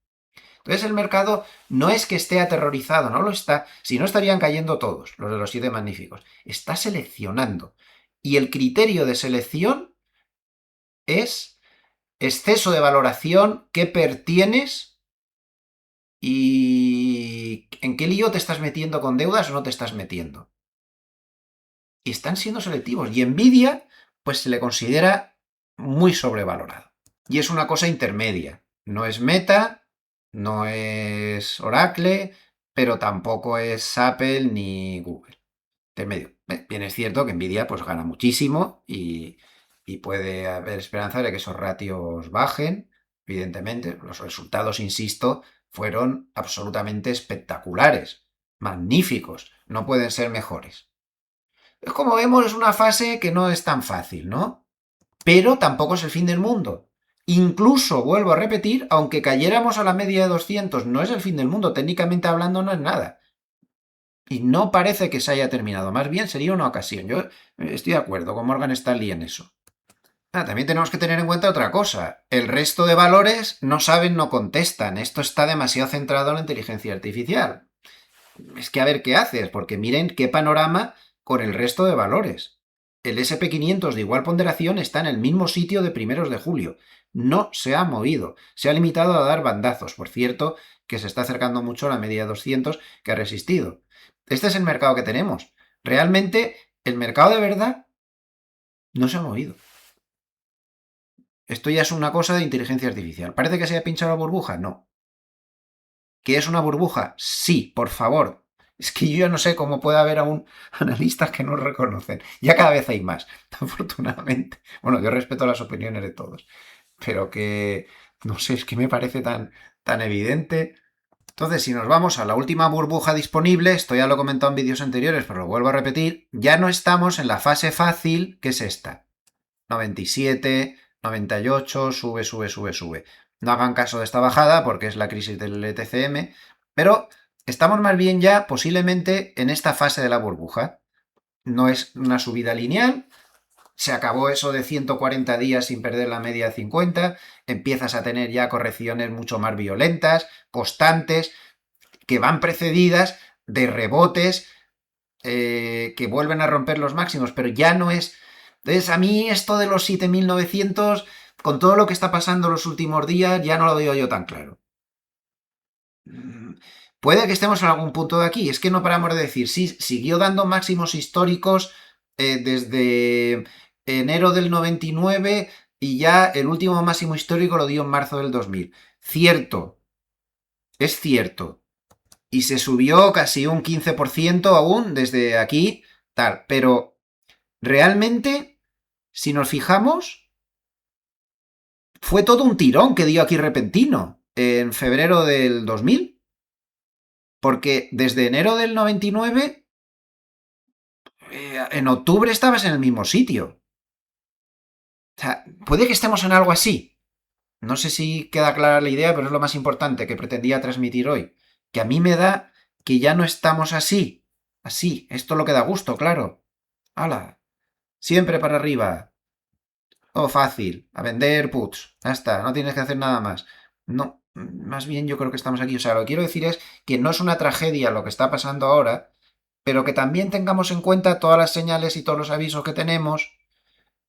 Entonces el mercado no es que esté aterrorizado, no lo está, si no estarían cayendo todos, los de los siete magníficos. Está seleccionando. Y el criterio de selección es exceso de valoración, qué PER tienes y en qué lío te estás metiendo con deudas o no te estás metiendo. Y están siendo selectivos. Y Nvidia, pues se le considera muy sobrevalorado. Y es una cosa intermedia. No es Meta, no es Oracle, pero tampoco es Apple ni Google. Intermedio. Bien, es cierto que Nvidia pues gana muchísimo y puede haber esperanza de que esos ratios bajen. Evidentemente, los resultados, insisto, fueron absolutamente espectaculares, magníficos, no pueden ser mejores. Como vemos, es una fase que no es tan fácil, ¿no? Pero tampoco es el fin del mundo. Incluso, vuelvo a repetir, aunque cayéramos a la media de 200, no es el fin del mundo, técnicamente hablando no es nada. Y no parece que se haya terminado, más bien sería una ocasión. Yo estoy de acuerdo con Morgan Stanley en eso. También tenemos que tener en cuenta otra cosa. El resto de valores no saben, no contestan. Esto está demasiado centrado en la inteligencia artificial. Es que a ver qué haces, porque miren qué panorama con el resto de valores. El SP500 de igual ponderación está en el mismo sitio de primeros de julio. No se ha movido. Se ha limitado a dar bandazos. Por cierto, que se está acercando mucho a la media de 200 que ha resistido. Este es el mercado que tenemos. Realmente, el mercado de verdad no se ha movido. Esto ya es una cosa de inteligencia artificial. ¿Parece que se haya pinchado la burbuja? No. ¿Que es una burbuja? Sí, por favor. Es que yo ya no sé cómo puede haber aún analistas que no reconocen. Ya cada vez hay más, afortunadamente. Bueno, yo respeto las opiniones de todos, pero que, no sé, es que me parece tan evidente. Entonces, si nos vamos a la última burbuja disponible, esto ya lo he comentado en vídeos anteriores, pero lo vuelvo a repetir, ya no estamos en la fase fácil, que es esta. 97, 98, sube, sube, sube, sube. No hagan caso de esta bajada porque es la crisis del ETCM, pero estamos más bien ya posiblemente en esta fase de la burbuja. No es una subida lineal, se acabó eso de 140 días sin perder la media de 50, empiezas a tener ya correcciones mucho más violentas, constantes, que van precedidas de rebotes que vuelven a romper los máximos, pero ya no es... Entonces, a mí esto de los 7.900, con todo lo que está pasando los últimos días, ya no lo veo yo tan claro. Puede que estemos en algún punto de aquí, es que no paramos de decir, sí, siguió dando máximos históricos desde enero del 99 y ya el último máximo histórico lo dio en marzo del 2000. Cierto, es cierto. Y se subió casi un 15% aún desde aquí, tal, pero realmente, si nos fijamos, fue todo un tirón que dio aquí repentino en febrero del 2000, porque desde enero del 99, en octubre estabas en el mismo sitio. O sea, puede que estemos en algo así. No sé si queda clara la idea, pero es lo más importante que pretendía transmitir hoy. Que a mí me da que ya no estamos así. Así. Esto es lo que da gusto, claro. ¡Hala! Siempre para arriba. Oh, fácil. A vender puts. Ya está. No tienes que hacer nada más. No. Más bien yo creo que estamos aquí. O sea, lo que quiero decir es que no es una tragedia lo que está pasando ahora, pero que también tengamos en cuenta todas las señales y todos los avisos que tenemos,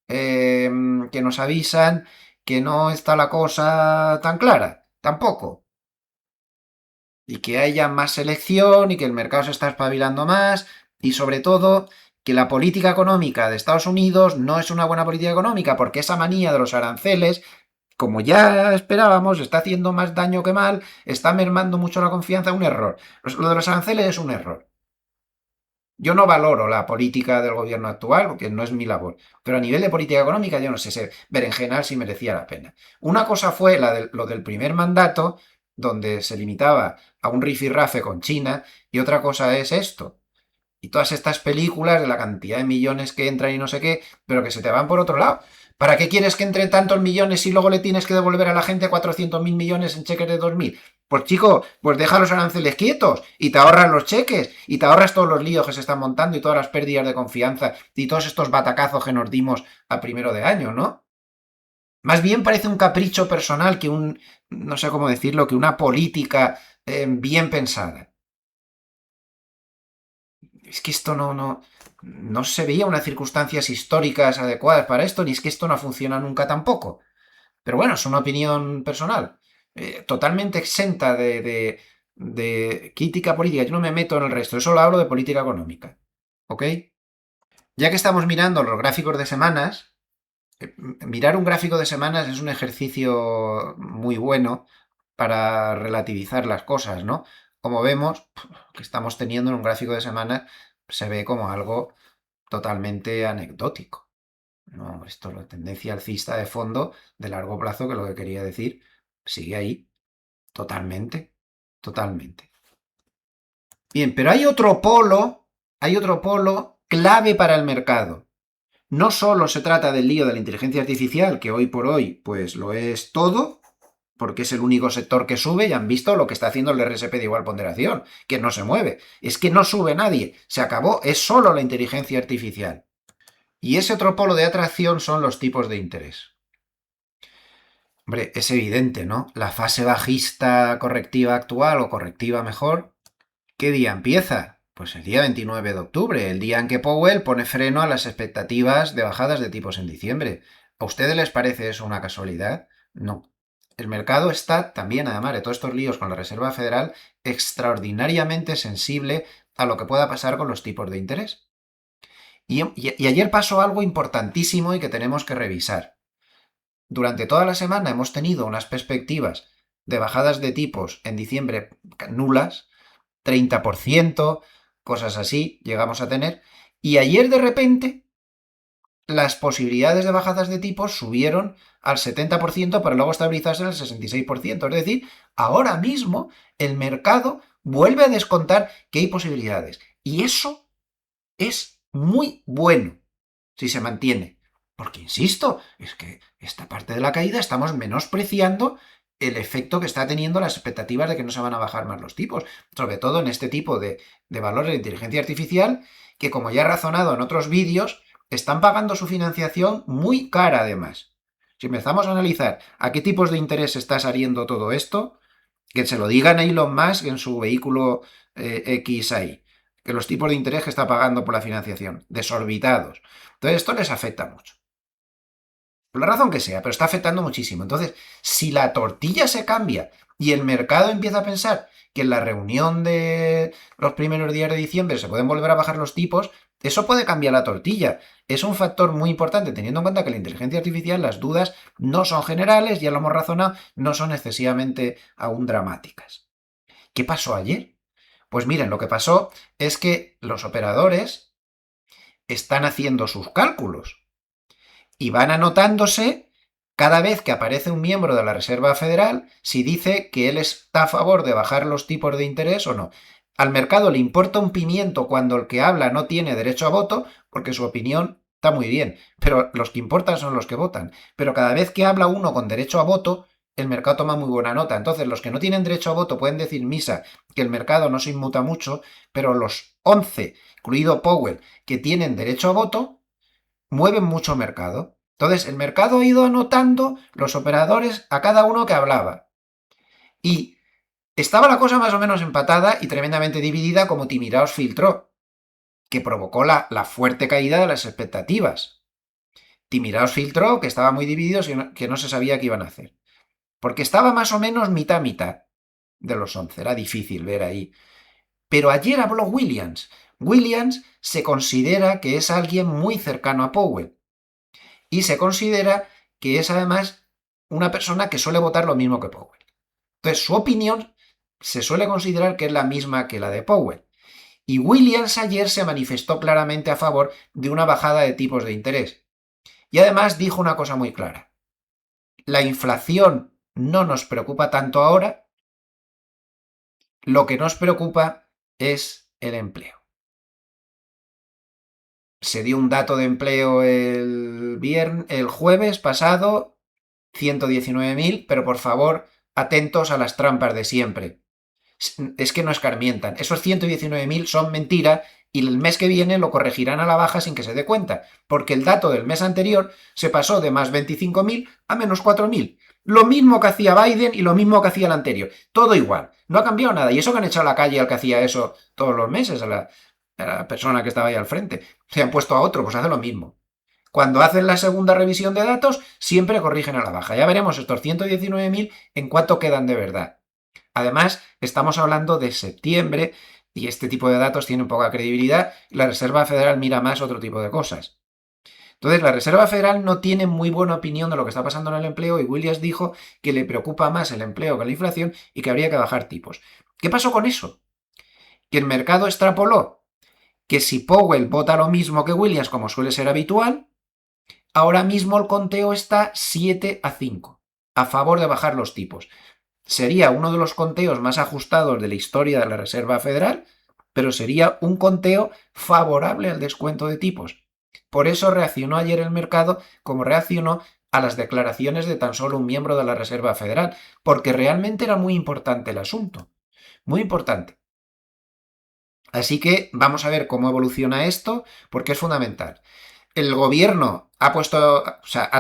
que nos avisan que no está la cosa tan clara. Tampoco. Y que haya más selección y que el mercado se está espabilando más. Y sobre todo que la política económica de Estados Unidos no es una buena política económica porque esa manía de los aranceles, como ya esperábamos, está haciendo más daño que mal, está mermando mucho la confianza, un error. Lo de los aranceles es un error. Yo no valoro la política del gobierno actual, porque no es mi labor, pero a nivel de política económica yo no sé berenjenal si merecía la pena. Una cosa fue lo del primer mandato, donde se limitaba a un rifirrafe con China, y otra cosa es esto. Y todas estas películas de la cantidad de millones que entran y no sé qué, pero que se te van por otro lado. ¿Para qué quieres que entren tantos millones y luego le tienes que devolver a la gente 400.000 millones en cheques de 2.000? Pues chico, pues deja los aranceles quietos y te ahorras los cheques y te ahorras todos los líos que se están montando y todas las pérdidas de confianza y todos estos batacazos que nos dimos a primero de año, ¿no? Más bien parece un capricho personal que no sé cómo decirlo, que una política bien pensada. Es que esto no se veía unas circunstancias históricas adecuadas para esto, ni es que esto no funciona nunca tampoco. Pero bueno, es una opinión personal, totalmente exenta de crítica política. Yo no me meto en el resto, yo solo hablo de política económica. ¿Ok? Ya que estamos mirando los gráficos de semanas, mirar un gráfico de semanas es un ejercicio muy bueno para relativizar las cosas, ¿no? Como vemos, que estamos teniendo en un gráfico de semanas, se ve como algo totalmente anecdótico. No, esto, la tendencia alcista de fondo de largo plazo, que lo que quería decir, sigue ahí, totalmente, totalmente. Bien, pero hay otro polo clave para el mercado. No solo se trata del lío de la inteligencia artificial, que hoy por hoy, pues lo es todo, porque es el único sector que sube, y han visto lo que está haciendo el RSP de igual ponderación, que no se mueve. Es que no sube nadie, se acabó, es solo la inteligencia artificial. Y ese otro polo de atracción son los tipos de interés. Hombre, es evidente, ¿no? La fase bajista correctiva actual, o correctiva mejor, ¿qué día empieza? Pues el día 29 de octubre, el día en que Powell pone freno a las expectativas de bajadas de tipos en diciembre. ¿A ustedes les parece eso una casualidad? No. El mercado está también, además de todos estos líos con la Reserva Federal, extraordinariamente sensible a lo que pueda pasar con los tipos de interés. Y ayer pasó algo importantísimo y que tenemos que revisar. Durante toda la semana hemos tenido unas perspectivas de bajadas de tipos en diciembre nulas, 30%, cosas así llegamos a tener, y ayer de repente las posibilidades de bajadas de tipos subieron al 70% para luego estabilizarse en el 66%. Es decir, ahora mismo el mercado vuelve a descontar que hay posibilidades. Y eso es muy bueno si se mantiene. Porque, insisto, es que esta parte de la caída estamos menospreciando el efecto que está teniendo las expectativas de que no se van a bajar más los tipos, sobre todo en este tipo de valores de inteligencia artificial, que como ya he razonado en otros vídeos, están pagando su financiación muy cara además. Si empezamos a analizar a qué tipos de interés está saliendo todo esto, que se lo digan a Elon Musk en su vehículo XI, que los tipos de interés que está pagando por la financiación, desorbitados. Entonces esto les afecta mucho. Por la razón que sea, pero está afectando muchísimo. Entonces, si la tortilla se cambia y el mercado empieza a pensar que en la reunión de los primeros días de diciembre se pueden volver a bajar los tipos, eso puede cambiar la tortilla. Es un factor muy importante, teniendo en cuenta que la inteligencia artificial, las dudas no son generales, ya lo hemos razonado, no son excesivamente aún dramáticas. ¿Qué pasó ayer? Pues miren, lo que pasó es que los operadores están haciendo sus cálculos y van anotándose cada vez que aparece un miembro de la Reserva Federal si dice que él está a favor de bajar los tipos de interés o no. Al mercado le importa un pimiento cuando el que habla no tiene derecho a voto, porque su opinión está muy bien, pero los que importan son los que votan. Pero cada vez que habla uno con derecho a voto, el mercado toma muy buena nota. Entonces, los que no tienen derecho a voto pueden decir misa que el mercado no se inmuta mucho, pero los 11, incluido Powell, que tienen derecho a voto, mueven mucho mercado. Entonces, el mercado ha ido anotando los operadores a cada uno que hablaba. Y estaba la cosa más o menos empatada y tremendamente dividida como Timiraos filtró, que provocó la fuerte caída de las expectativas. Timiraos filtró que estaba muy dividido, que no se sabía qué iban a hacer. Porque estaba más o menos mitad-mitad de los 11. Era difícil ver ahí. Pero ayer habló Williams. Williams se considera que es alguien muy cercano a Powell y se considera que es además una persona que suele votar lo mismo que Powell. Entonces, su opinión se suele considerar que es la misma que la de Powell. Y Williams ayer se manifestó claramente a favor de una bajada de tipos de interés. Y además dijo una cosa muy clara. La inflación no nos preocupa tanto ahora, lo que nos preocupa es el empleo. Se dio un dato de empleo el jueves pasado, 119.000, pero por favor, atentos a las trampas de siempre. Es que no escarmientan. Esos 119.000 son mentira y el mes que viene lo corregirán a la baja sin que se dé cuenta, porque el dato del mes anterior se pasó de más 25.000 a menos 4.000. Lo mismo que hacía Biden y lo mismo que hacía el anterior. Todo igual. No ha cambiado nada. Y eso que han echado a la calle al que hacía eso todos los meses, a la persona que estaba ahí al frente. Se han puesto a otro, pues hace lo mismo. Cuando hacen la segunda revisión de datos, siempre corrigen a la baja. Ya veremos estos 119.000 en cuánto quedan de verdad. Además, estamos hablando de septiembre y este tipo de datos tienen poca credibilidad y la Reserva Federal mira más otro tipo de cosas. Entonces, la Reserva Federal no tiene muy buena opinión de lo que está pasando en el empleo y Williams dijo que le preocupa más el empleo que la inflación y que habría que bajar tipos. ¿Qué pasó con eso? Que el mercado extrapoló que si Powell vota lo mismo que Williams, como suele ser habitual, ahora mismo el conteo está 7-5 a favor de bajar los tipos. Sería uno de los conteos más ajustados de la historia de la Reserva Federal, pero sería un conteo favorable al descuento de tipos. Por eso reaccionó ayer el mercado como reaccionó a las declaraciones de tan solo un miembro de la Reserva Federal, porque realmente era muy importante el asunto. Muy importante. Así que vamos a ver cómo evoluciona esto, porque es fundamental. El gobierno ha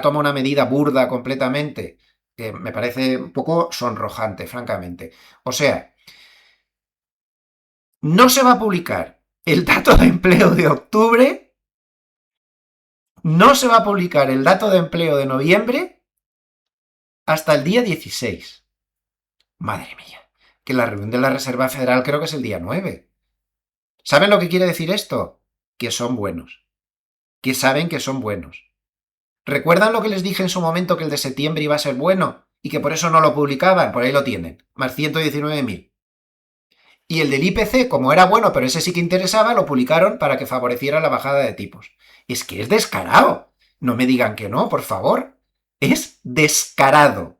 tomado una medida burda completamente, que me parece un poco sonrojante, francamente. O sea, no se va a publicar el dato de empleo de octubre, no se va a publicar el dato de empleo de noviembre hasta el día 16. Madre mía, que la reunión de la Reserva Federal creo que es el día 9. ¿Saben lo que quiere decir esto? Que son buenos, que saben que son buenos. ¿Recuerdan lo que les dije en su momento, que el de septiembre iba a ser bueno y que por eso no lo publicaban? Por ahí lo tienen, más 119.000. Y el del IPC, como era bueno, pero ese sí que interesaba, lo publicaron para que favoreciera la bajada de tipos. Es que es descarado. No me digan que no, por favor. Es descarado.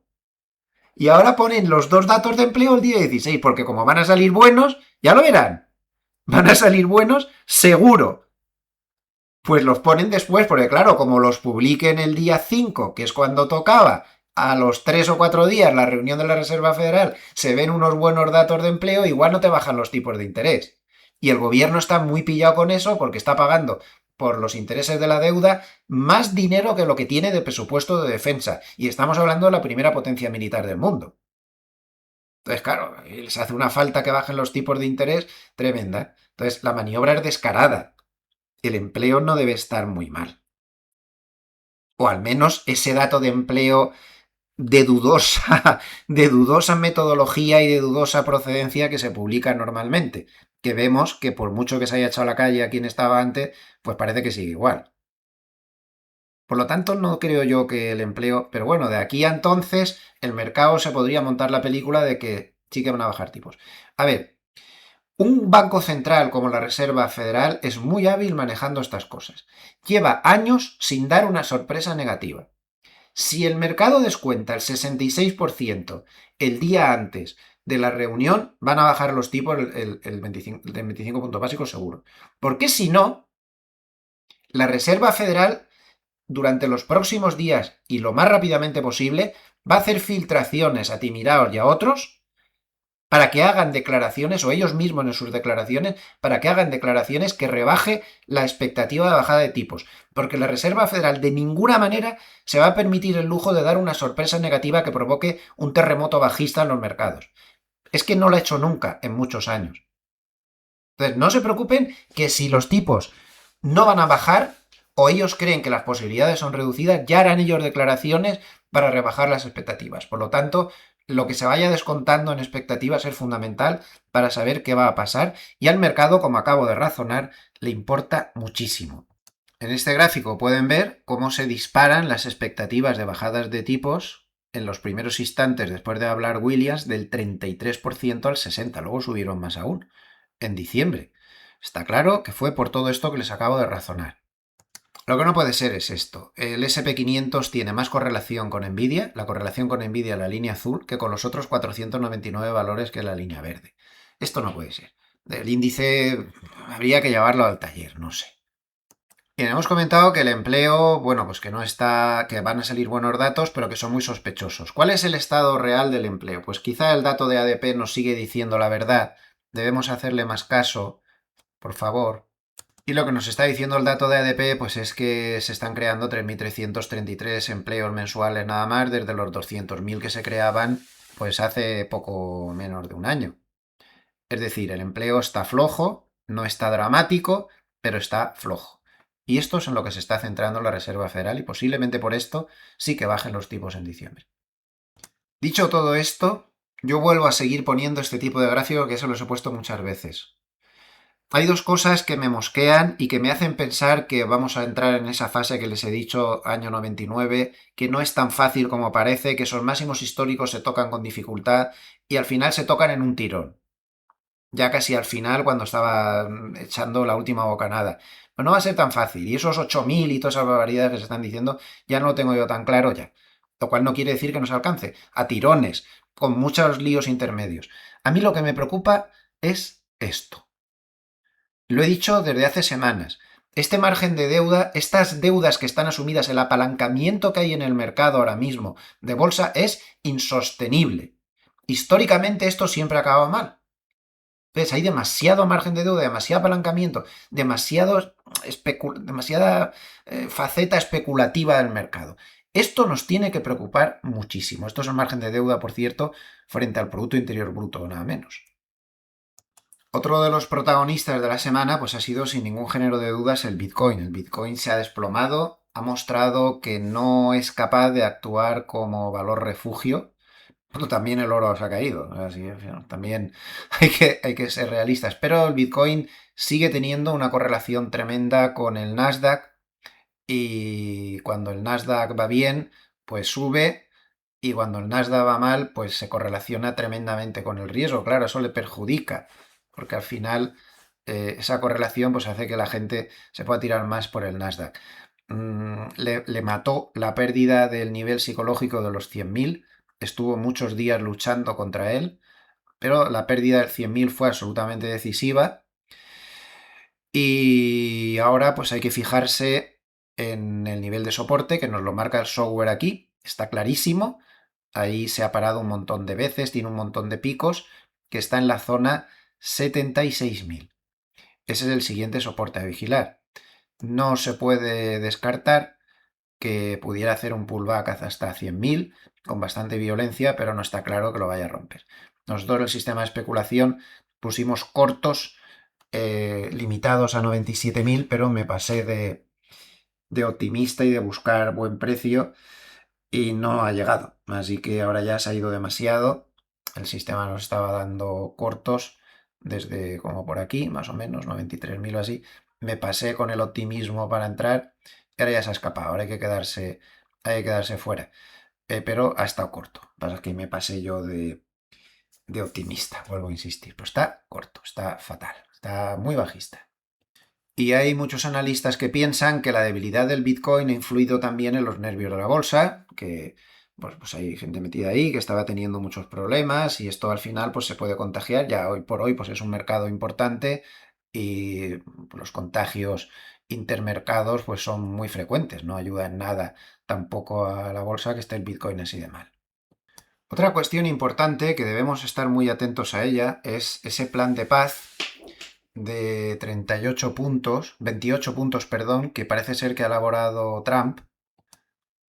Y ahora ponen los dos datos de empleo el día 16, porque como van a salir buenos, ya lo verán. Van a salir buenos seguro. Pues los ponen después, porque claro, como los publiquen el día 5, que es cuando tocaba, a los 3 o 4 días la reunión de la Reserva Federal, se ven unos buenos datos de empleo, igual no te bajan los tipos de interés. Y el gobierno está muy pillado con eso porque está pagando por los intereses de la deuda más dinero que lo que tiene de presupuesto de defensa. Y estamos hablando de la primera potencia militar del mundo. Entonces, claro, les hace una falta que bajen los tipos de interés tremenda. Entonces, la maniobra es descarada. El empleo no debe estar muy mal. O al menos ese dato de empleo de dudosa metodología y de dudosa procedencia que se publica normalmente. Que vemos que por mucho que se haya echado a la calle a quien estaba antes, pues parece que sigue igual. Por lo tanto, no creo yo que el empleo... Pero bueno, de aquí a entonces el mercado se podría montar la película de que sí que van a bajar tipos. A ver, un banco central como la Reserva Federal es muy hábil manejando estas cosas. Lleva años sin dar una sorpresa negativa. Si el mercado descuenta el 66% el día antes de la reunión, van a bajar los tipos el 25 puntos básicos seguro. Porque si no, la Reserva Federal durante los próximos días y lo más rápidamente posible va a hacer filtraciones a Timiraos y a otros para que hagan declaraciones, o ellos mismos en sus declaraciones, para que hagan declaraciones que rebaje la expectativa de bajada de tipos. Porque la Reserva Federal de ninguna manera se va a permitir el lujo de dar una sorpresa negativa que provoque un terremoto bajista en los mercados. Es que no lo ha hecho nunca en muchos años. Entonces, no se preocupen que si los tipos no van a bajar, o ellos creen que las posibilidades son reducidas, ya harán ellos declaraciones para rebajar las expectativas. Por lo tanto, Lo que se vaya descontando en expectativas es fundamental para saber qué va a pasar y al mercado, como acabo de razonar, le importa muchísimo. En este gráfico pueden ver cómo se disparan las expectativas de bajadas de tipos en los primeros instantes después de hablar Williams del 33% al 60%, luego subieron más aún, en diciembre. Está claro que fue por todo esto que les acabo de razonar. Lo que no puede ser es esto. El SP500 tiene más correlación con Nvidia, la correlación con Nvidia, la línea azul, que con los otros 499 valores que es la línea verde. Esto no puede ser. El índice habría que llevarlo al taller, no sé. Bien, hemos comentado que el empleo, bueno, pues que no está, que van a salir buenos datos, pero que son muy sospechosos. ¿Cuál es el estado real del empleo? Pues quizá el dato de ADP nos sigue diciendo la verdad. Debemos hacerle más caso, por favor. Y lo que nos está diciendo el dato de ADP, pues es que se están creando 3.333 empleos mensuales nada más, desde los 200.000 que se creaban, pues hace poco menos de un año. Es decir, el empleo está flojo, no está dramático, pero está flojo. Y esto es en lo que se está centrando la Reserva Federal y posiblemente por esto sí que bajen los tipos en diciembre. Dicho todo esto, yo vuelvo a seguir poniendo este tipo de gráfico que eso los he puesto muchas veces. Hay dos cosas que me mosquean y que me hacen pensar que vamos a entrar en esa fase que les he dicho, año 99, que no es tan fácil como parece, que esos máximos históricos se tocan con dificultad y al final se tocan en un tirón. Ya casi al final, cuando estaba echando la última bocanada. Pues no va a ser tan fácil. Y esos 8.000 y todas esas barbaridades que se están diciendo, ya no lo tengo yo tan claro ya. Lo cual no quiere decir que no se alcance. A tirones, con muchos líos intermedios. A mí lo que me preocupa es esto. Lo he dicho desde hace semanas. Este margen de deuda, estas deudas que están asumidas, el apalancamiento que hay en el mercado ahora mismo de bolsa es insostenible. Históricamente esto siempre acaba mal. Entonces hay demasiado margen de deuda, demasiado apalancamiento, demasiada faceta especulativa del mercado. Esto nos tiene que preocupar muchísimo. Esto es el margen de deuda, por cierto, frente al Producto Interior Bruto, nada menos. Otro de los protagonistas de la semana pues ha sido sin ningún género de dudas el Bitcoin. El Bitcoin se ha desplomado, ha mostrado que no es capaz de actuar como valor refugio. Bueno, también el oro se ha caído, así, también hay que ser realistas, pero el Bitcoin sigue teniendo una correlación tremenda con el Nasdaq y cuando el Nasdaq va bien, pues sube y cuando el Nasdaq va mal, pues se correlaciona tremendamente con el riesgo. Claro, eso le perjudica, porque al final esa correlación pues hace que la gente se pueda tirar más por el Nasdaq. Le mató la pérdida del nivel psicológico de los 100.000, estuvo muchos días luchando contra él, pero la pérdida del 100.000 fue absolutamente decisiva y ahora pues hay que fijarse en el nivel de soporte que nos lo marca el software aquí, está clarísimo, ahí se ha parado un montón de veces, tiene un montón de picos, que está en la zona 76.000. Ese es el siguiente soporte a vigilar. No se puede descartar que pudiera hacer un pullback hasta 100.000 con bastante violencia, pero no está claro que lo vaya a romper. Nosotros el sistema de especulación pusimos cortos limitados a 97.000, pero me pasé de optimista y de buscar buen precio y no ha llegado. Así que ahora ya se ha ido demasiado. El sistema nos estaba dando cortos desde como por aquí, más o menos, 93.000 o así. Me pasé con el optimismo para entrar y ahora ya se ha escapado. Ahora hay que quedarse fuera. Pero ha estado corto. Lo que pasa es que me pasé yo de optimista, vuelvo a insistir. Pero está corto, está fatal, está muy bajista. Y hay muchos analistas que piensan que la debilidad del Bitcoin ha influido también en los nervios de la bolsa, que pues hay gente metida ahí que estaba teniendo muchos problemas y esto al final pues se puede contagiar. Ya hoy por hoy pues es un mercado importante y los contagios intermercados pues son muy frecuentes, no ayuda en nada tampoco a la bolsa que esté el Bitcoin así de mal. Otra cuestión importante que debemos estar muy atentos a ella es ese plan de paz de 38 puntos, 28 puntos, perdón, que parece ser que ha elaborado Trump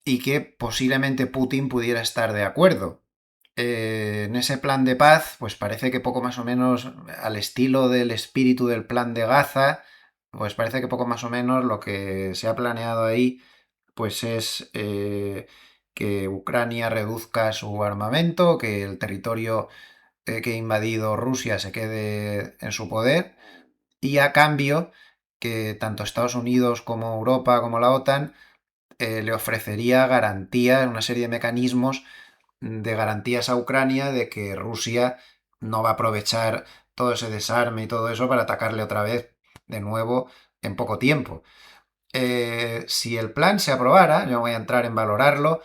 y que posiblemente Putin pudiera estar de acuerdo. En ese plan de paz, pues parece que poco más o menos al estilo del espíritu del plan de Gaza, pues parece que poco más o menos lo que se ha planeado ahí, pues es que Ucrania reduzca su armamento, que el territorio que ha invadido Rusia se quede en su poder y a cambio que tanto Estados Unidos como Europa como la OTAN le ofrecería garantías, una serie de mecanismos de garantías a Ucrania de que Rusia no va a aprovechar todo ese desarme y todo eso para atacarle otra vez de nuevo en poco tiempo. Si el plan se aprobara, yo voy a entrar en valorarlo,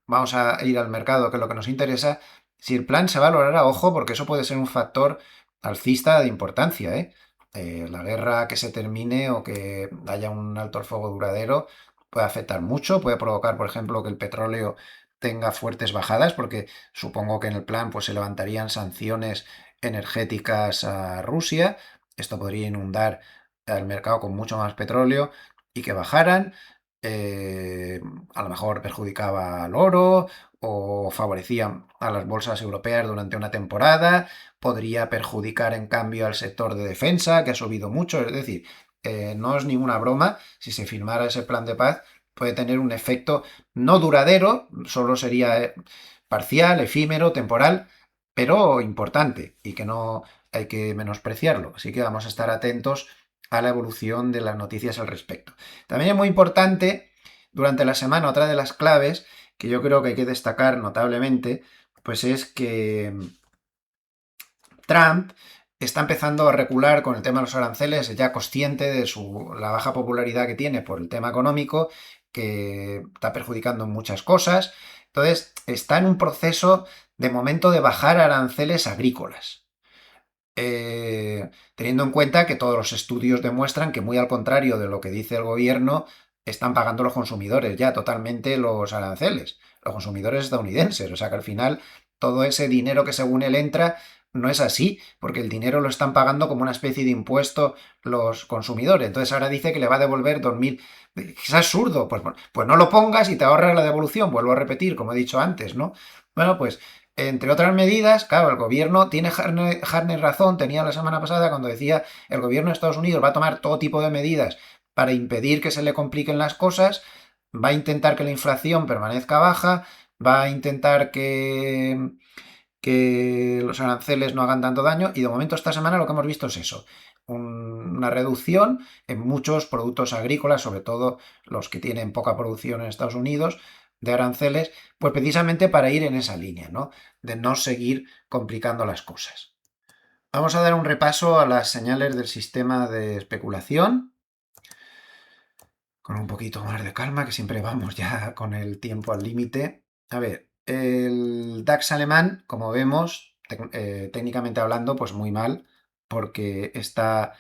vamos a ir al mercado, que es lo que nos interesa. Si el plan se valorara, ojo, porque eso puede ser un factor alcista de importancia, ¿eh? La guerra que se termine o que haya un alto el fuego duradero puede afectar mucho, puede provocar, por ejemplo, que el petróleo tenga fuertes bajadas, porque supongo que en el plan pues, se levantarían sanciones energéticas a Rusia. Esto podría inundar el mercado con mucho más petróleo y que bajaran. eh, a lo mejor perjudicaba al oro o favorecía a las bolsas europeas durante una temporada, podría perjudicar en cambio al sector de defensa, que ha subido mucho, es decir, no es ninguna broma, si se firmara ese plan de paz, puede tener un efecto no duradero, solo sería parcial, efímero, temporal, pero importante y que no hay que menospreciarlo. Así que vamos a estar atentos a la evolución de las noticias al respecto. También es muy importante, durante la semana, otra de las claves que yo creo que hay que destacar notablemente, pues es que Trump está empezando a recular con el tema de los aranceles, ya consciente de la baja popularidad que tiene por el tema económico, que está perjudicando en muchas cosas. Entonces, está en un proceso de momento de bajar aranceles agrícolas. Teniendo en cuenta que todos los estudios demuestran que, muy al contrario de lo que dice el gobierno, están pagando los consumidores ya totalmente los aranceles, los consumidores estadounidenses. O sea que al final todo ese dinero que según él entra no es así, porque el dinero lo están pagando como una especie de impuesto los consumidores. Entonces ahora dice que le va a devolver 2.000. Es absurdo, pues no lo pongas y te ahorras la devolución, vuelvo a repetir, como he dicho antes, ¿no? Bueno, pues entre otras medidas, claro, el gobierno tiene Harness razón, tenía la semana pasada cuando decía el gobierno de Estados Unidos va a tomar todo tipo de medidas para impedir que se le compliquen las cosas, va a intentar que la inflación permanezca baja, va a intentar que los aranceles no hagan tanto daño y de momento esta semana lo que hemos visto es eso, una reducción en muchos productos agrícolas, sobre todo los que tienen poca producción en Estados Unidos, de aranceles, pues precisamente para ir en esa línea, ¿no? De no seguir complicando las cosas. Vamos a dar un repaso a las señales del sistema de especulación, con un poquito más de calma, que siempre vamos ya con el tiempo al límite. A ver, el DAX alemán, como vemos, técnicamente hablando, pues muy mal, porque está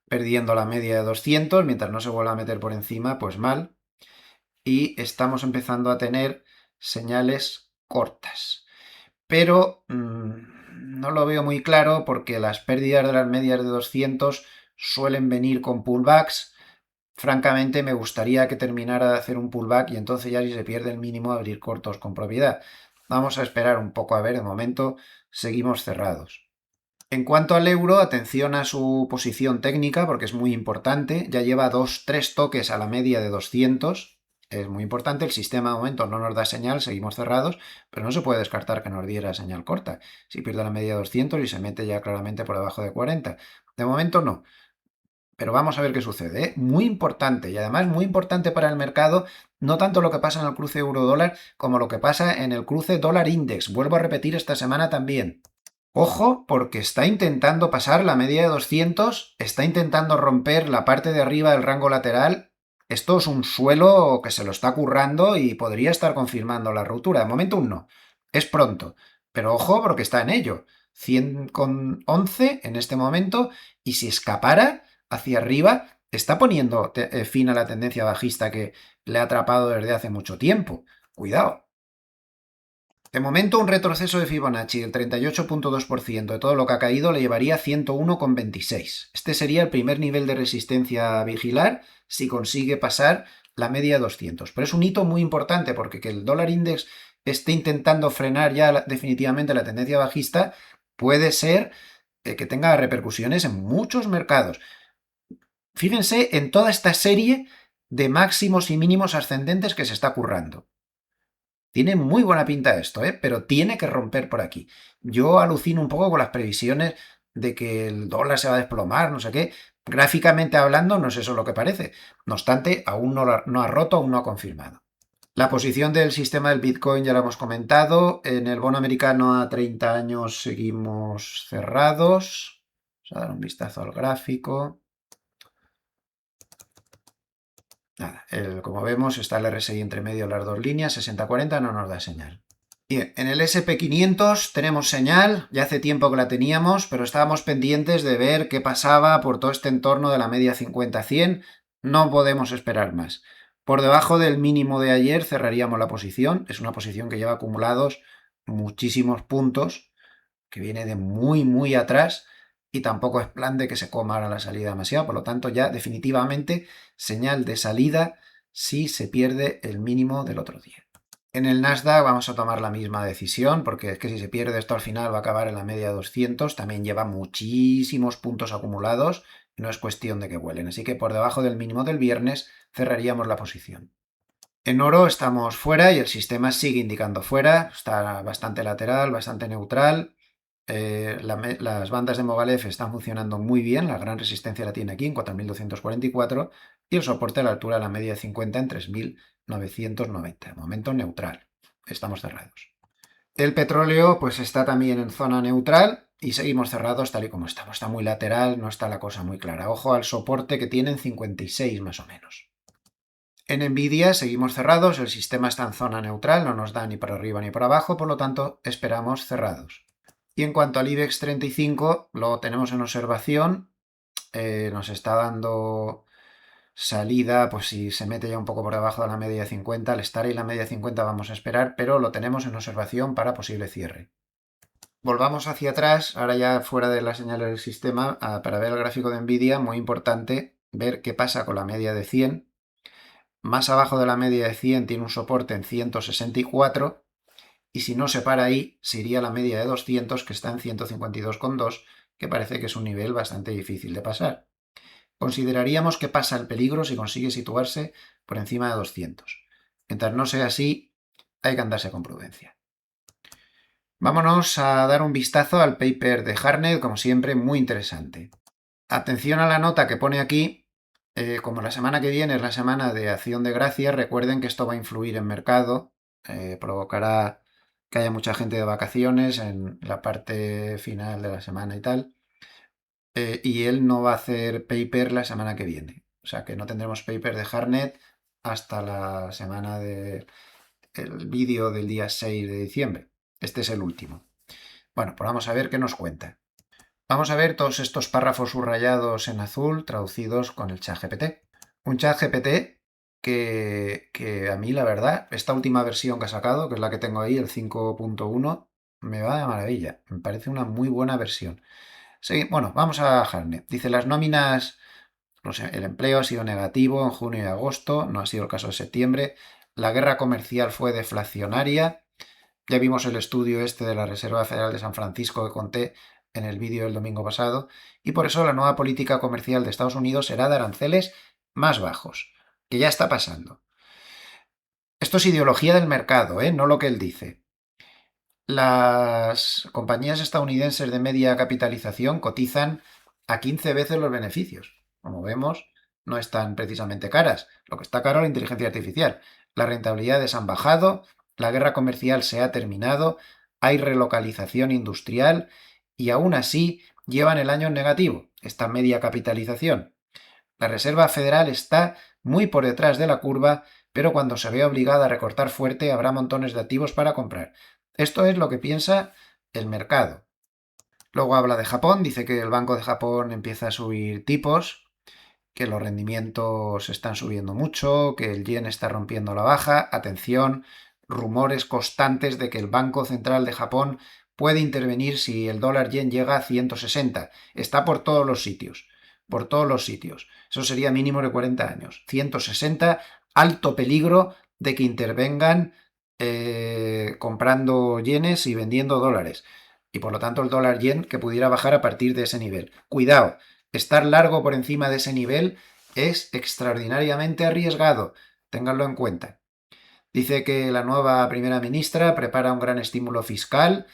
perdiendo la media de 200, mientras no se vuelva a meter por encima, pues mal. Y estamos empezando a tener señales cortas. Pero no lo veo muy claro porque las pérdidas de las medias de 200 suelen venir con pullbacks. Francamente, me gustaría que terminara de hacer un pullback y entonces ya si se pierde el mínimo abrir cortos con propiedad. Vamos a esperar un poco a ver, de momento seguimos cerrados. En cuanto al euro, atención a su posición técnica porque es muy importante. Ya lleva 2-3 toques a la media de 200. Es muy importante. El sistema de momento no nos da señal, seguimos cerrados, pero no se puede descartar que nos diera señal corta. Si pierde la media de 200 y se mete ya claramente por debajo de 40. De momento no. Pero vamos a ver qué sucede, ¿eh? Muy importante y además muy importante para el mercado, no tanto lo que pasa en el cruce euro-dólar como lo que pasa en el cruce dólar-index. Vuelvo a repetir esta semana también. Ojo, porque está intentando pasar la media de 200, está intentando romper la parte de arriba del rango lateral. Esto es un suelo que se lo está currando y podría estar confirmando la ruptura. De momento aún no. Es pronto. Pero ojo, porque está en ello. 100,11 en este momento. Y si escapara hacia arriba, está poniendo fin a la tendencia bajista que le ha atrapado desde hace mucho tiempo. Cuidado. De momento, un retroceso de Fibonacci del 38,2% de todo lo que ha caído le llevaría a 101,26. Este sería el primer nivel de resistencia a vigilar si consigue pasar la media de 200. Pero es un hito muy importante porque que el dólar index esté intentando frenar ya definitivamente la tendencia bajista puede ser que tenga repercusiones en muchos mercados. Fíjense en toda esta serie de máximos y mínimos ascendentes que se está currando. Tiene muy buena pinta esto, pero tiene que romper por aquí. Yo alucino un poco con las previsiones de que el dólar se va a desplomar, no sé qué. Gráficamente hablando, no es eso lo que parece. No obstante, aún no ha roto, aún no ha confirmado. La posición del sistema del Bitcoin ya lo hemos comentado. En el bono americano a 30 años seguimos cerrados. Vamos a dar un vistazo al gráfico. Nada, como vemos está el RSI entre medio de las dos líneas, 60-40 no nos da señal. Bien, en el SP500 tenemos señal, ya hace tiempo que la teníamos, pero estábamos pendientes de ver qué pasaba por todo este entorno de la media 50-100. No podemos esperar más. Por debajo del mínimo de ayer cerraríamos la posición. Es una posición que lleva acumulados muchísimos puntos, que viene de muy, muy atrás y tampoco es plan de que se coma a la salida demasiado. Por lo tanto, ya definitivamente señal de salida si se pierde el mínimo del otro día. En el Nasdaq vamos a tomar la misma decisión, porque es que si se pierde esto al final va a acabar en la media 200, también lleva muchísimos puntos acumulados, no es cuestión de que vuelen, así que por debajo del mínimo del viernes cerraríamos la posición. En oro estamos fuera y el sistema sigue indicando fuera, está bastante lateral, bastante neutral. Las bandas de Mogalef están funcionando muy bien, la gran resistencia la tiene aquí en 4.244 y el soporte a la altura de la media de 50 en 3.990. Momento neutral, estamos cerrados. El petróleo pues está también en zona neutral y seguimos cerrados tal y como estamos. Está muy lateral, no está la cosa muy clara. Ojo al soporte que tienen 56 más o menos. En Nvidia seguimos cerrados, el sistema está en zona neutral, no nos da ni para arriba ni para abajo, por lo tanto esperamos cerrados. Y en cuanto al IBEX 35, lo tenemos en observación, nos está dando salida, pues si se mete ya un poco por debajo de la media 50, al estar ahí la media 50 vamos a esperar, pero lo tenemos en observación para posible cierre. Volvamos hacia atrás, ahora ya fuera de la señal del sistema, para ver el gráfico de Nvidia, muy importante ver qué pasa con la media de 100. Más abajo de la media de 100 tiene un soporte en 164 y si no se para ahí, se iría a la media de 200 que está en 152,2, que parece que es un nivel bastante difícil de pasar. Consideraríamos que pasa el peligro si consigue situarse por encima de 200. Mientras no sea así, hay que andarse con prudencia. Vámonos a dar un vistazo al paper de Hartnett, como siempre, muy interesante. Atención a la nota que pone aquí. Como la semana que viene es la semana de Acción de Gracias, recuerden que esto va a influir en mercado, provocará que haya mucha gente de vacaciones en la parte final de la semana y tal, y él no va a hacer paper la semana que viene, o sea que no tendremos paper de Hartnett hasta la semana del vídeo del día 6 de diciembre. Este es el último. Bueno, pues vamos a ver qué nos cuenta. Vamos a ver todos estos párrafos subrayados en azul traducidos con el ChatGPT. Un ChatGPT que a mí, la verdad, esta última versión que ha sacado, que es la que tengo ahí, el 5.1, me va de maravilla. Me parece una muy buena versión. Sí, bueno, vamos a Hartnett. Dice, las nóminas, no sé, el empleo ha sido negativo en junio y agosto, no ha sido el caso de septiembre. La guerra comercial fue deflacionaria. Ya vimos el estudio este de la Reserva Federal de San Francisco que conté en el vídeo del domingo pasado, y por eso la nueva política comercial de Estados Unidos será de aranceles más bajos, que ya está pasando. Esto es ideología del mercado, no lo que él dice. Las compañías estadounidenses de media capitalización cotizan a 15 veces los beneficios. Como vemos, no están precisamente caras. Lo que está caro es la inteligencia artificial. Las rentabilidades han bajado, la guerra comercial se ha terminado, hay relocalización industrial y aún así llevan el año en negativo, esta media capitalización. La Reserva Federal está muy por detrás de la curva, pero cuando se vea obligada a recortar fuerte habrá montones de activos para comprar. Esto es lo que piensa el mercado. Luego habla de Japón, dice que el Banco de Japón empieza a subir tipos, que los rendimientos están subiendo mucho, que el yen está rompiendo la baja. Atención, rumores constantes de que el Banco Central de Japón puede intervenir si el dólar yen llega a 160. Está por todos los sitios, por todos los sitios. Eso sería mínimo de 40 años. 160, alto peligro de que intervengan comprando yenes y vendiendo dólares. Y por lo tanto el dólar yen que pudiera bajar a partir de ese nivel. Cuidado, estar largo por encima de ese nivel es extraordinariamente arriesgado. Ténganlo en cuenta. Dice que la nueva primera ministra prepara un gran estímulo fiscal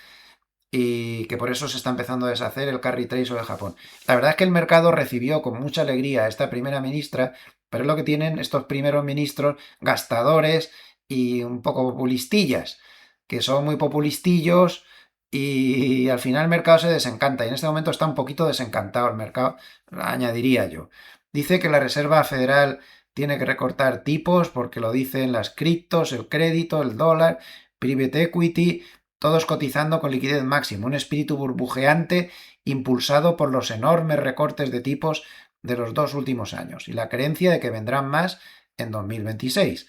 y que por eso se está empezando a deshacer el carry trade de Japón. La verdad es que el mercado recibió con mucha alegría a esta primera ministra, pero es lo que tienen estos primeros ministros gastadores y un poco populistillas, que son muy populistillos y al final el mercado se desencanta y en este momento está un poquito desencantado el mercado, añadiría yo. Dice que la Reserva Federal tiene que recortar tipos porque lo dicen las criptos, el crédito, el dólar, private equity, todos cotizando con liquidez máxima, un espíritu burbujeante impulsado por los enormes recortes de tipos de los 2 últimos años y la creencia de que vendrán más en 2026.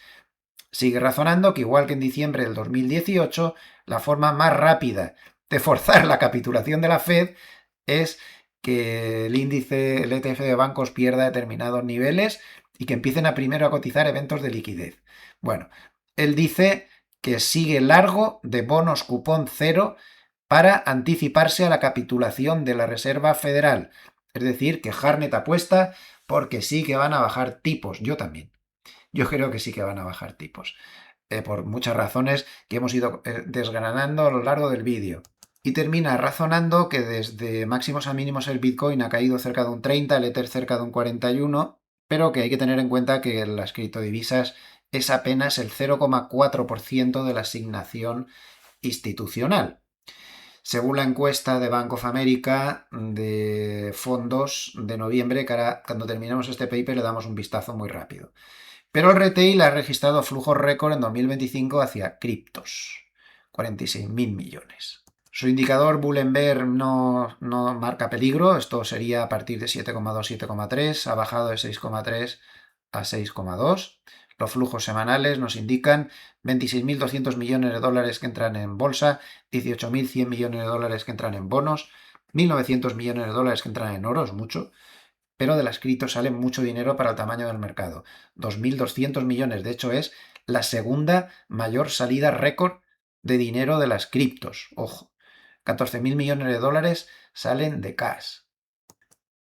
Sigue razonando que igual que en diciembre del 2018, la forma más rápida de forzar la capitulación de la Fed es que el índice, el ETF de bancos pierda determinados niveles y que empiecen a primero a cotizar eventos de liquidez. Bueno, él dice que sigue largo de bonos cupón cero para anticiparse a la capitulación de la Reserva Federal. Es decir, que Harnett apuesta porque sí que van a bajar tipos. Yo también. Yo creo que sí que van a bajar tipos. Por muchas razones que hemos ido desgranando a lo largo del vídeo. Y termina razonando que desde máximos a mínimos el Bitcoin ha caído cerca de un 30, el Ether cerca de un 41, pero que hay que tener en cuenta que las criptodivisas es apenas el 0,4% de la asignación institucional. Según la encuesta de Bank of America de fondos de noviembre, que ahora cuando terminemos este paper le damos un vistazo muy rápido. Pero el retail ha registrado flujos récord en 2025 hacia criptos, 46.000 millones. Su indicador Bull and Bear no marca peligro, esto sería a partir de 7,2, 7,3, ha bajado de 6,3 a 6,2. Los flujos semanales nos indican 26.200 millones de dólares que entran en bolsa, 18.100 millones de dólares que entran en bonos, 1.900 millones de dólares que entran en oro, es mucho, pero de las criptos sale mucho dinero para el tamaño del mercado. 2.200 millones, de hecho es la segunda mayor salida récord de dinero de las criptos. Ojo, 14.000 millones de dólares salen de cash.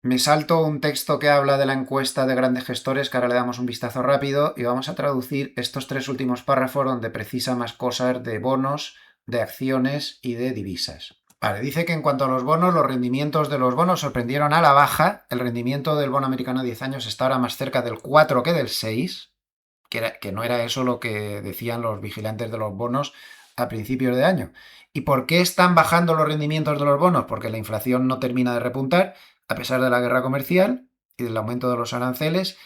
Me salto un texto que habla de la encuesta de grandes gestores, que ahora le damos un vistazo rápido, y vamos a traducir estos 3 últimos párrafos donde precisa más cosas de bonos, de acciones y de divisas. Vale, dice que en cuanto a los bonos, los rendimientos de los bonos sorprendieron a la baja. El rendimiento del bono americano a 10 años está ahora más cerca del 4 que del 6, que no era eso lo que decían los vigilantes de los bonos a principios de año. ¿Y por qué están bajando los rendimientos de los bonos? Porque la inflación no termina de repuntar, a pesar de la guerra comercial y del aumento de los aranceles,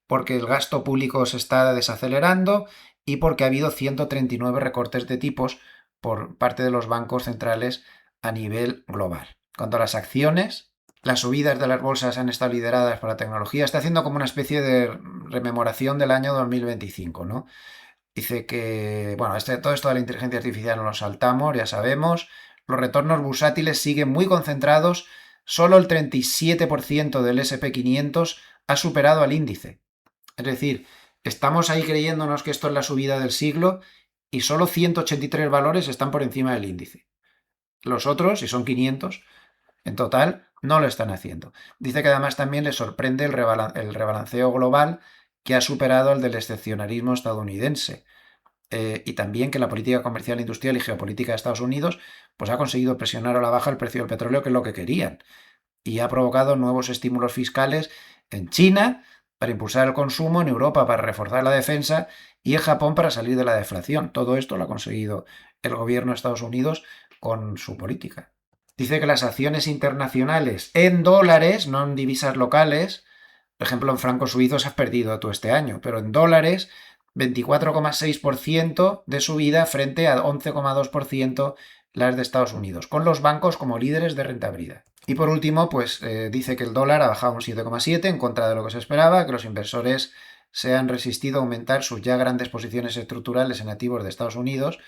porque el gasto público se está desacelerando y porque ha habido 139 recortes de tipos por parte de los bancos centrales a nivel global. En cuanto a las acciones, las subidas de las bolsas han estado lideradas por la tecnología. Está haciendo como una especie de rememoración del año 2025, ¿no? Dice que, bueno, todo esto de la inteligencia artificial no lo saltamos, ya sabemos. Los retornos bursátiles siguen muy concentrados. Solo el 37% del SP500 ha superado al índice. Es decir, estamos ahí creyéndonos que esto es la subida del siglo y solo 183 valores están por encima del índice. Los otros, si son 500, en total, no lo están haciendo. Dice que además también le sorprende el rebalanceo global que ha superado el del excepcionalismo estadounidense. Y también que la política comercial, industrial y geopolítica de Estados Unidos pues ha conseguido presionar a la baja el precio del petróleo, que es lo que querían. Y ha provocado nuevos estímulos fiscales en China para impulsar el consumo, en Europa para reforzar la defensa y en Japón para salir de la deflación. Todo esto lo ha conseguido el gobierno de Estados Unidos con su política. Dice que las acciones internacionales en dólares, no en divisas locales, por ejemplo en francos suizos has perdido tú este año, pero en dólares 24,6% de subida frente a 11,2% las de Estados Unidos, con los bancos como líderes de rentabilidad. Y por último, pues dice que el dólar ha bajado un 7,7 en contra de lo que se esperaba, que los inversores se han resistido a aumentar sus ya grandes posiciones estructurales en activos de Estados Unidos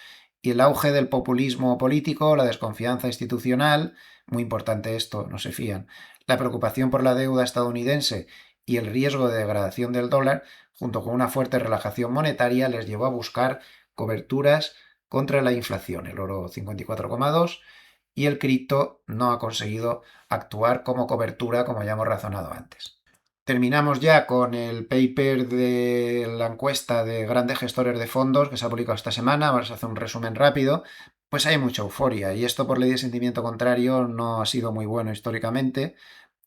y el auge del populismo político, la desconfianza institucional, muy importante esto, no se fían, la preocupación por la deuda estadounidense y el riesgo de degradación del dólar, junto con una fuerte relajación monetaria, les llevó a buscar coberturas contra la inflación. El oro 54,2 y el cripto no ha conseguido actuar como cobertura, como ya hemos razonado antes. terminamos ya con el paper de la encuesta de grandes gestores de fondos que se ha publicado esta semana. Vamos a hacer un resumen rápido. Pues hay mucha euforia y esto por ley de sentimiento contrario no ha sido muy bueno históricamente,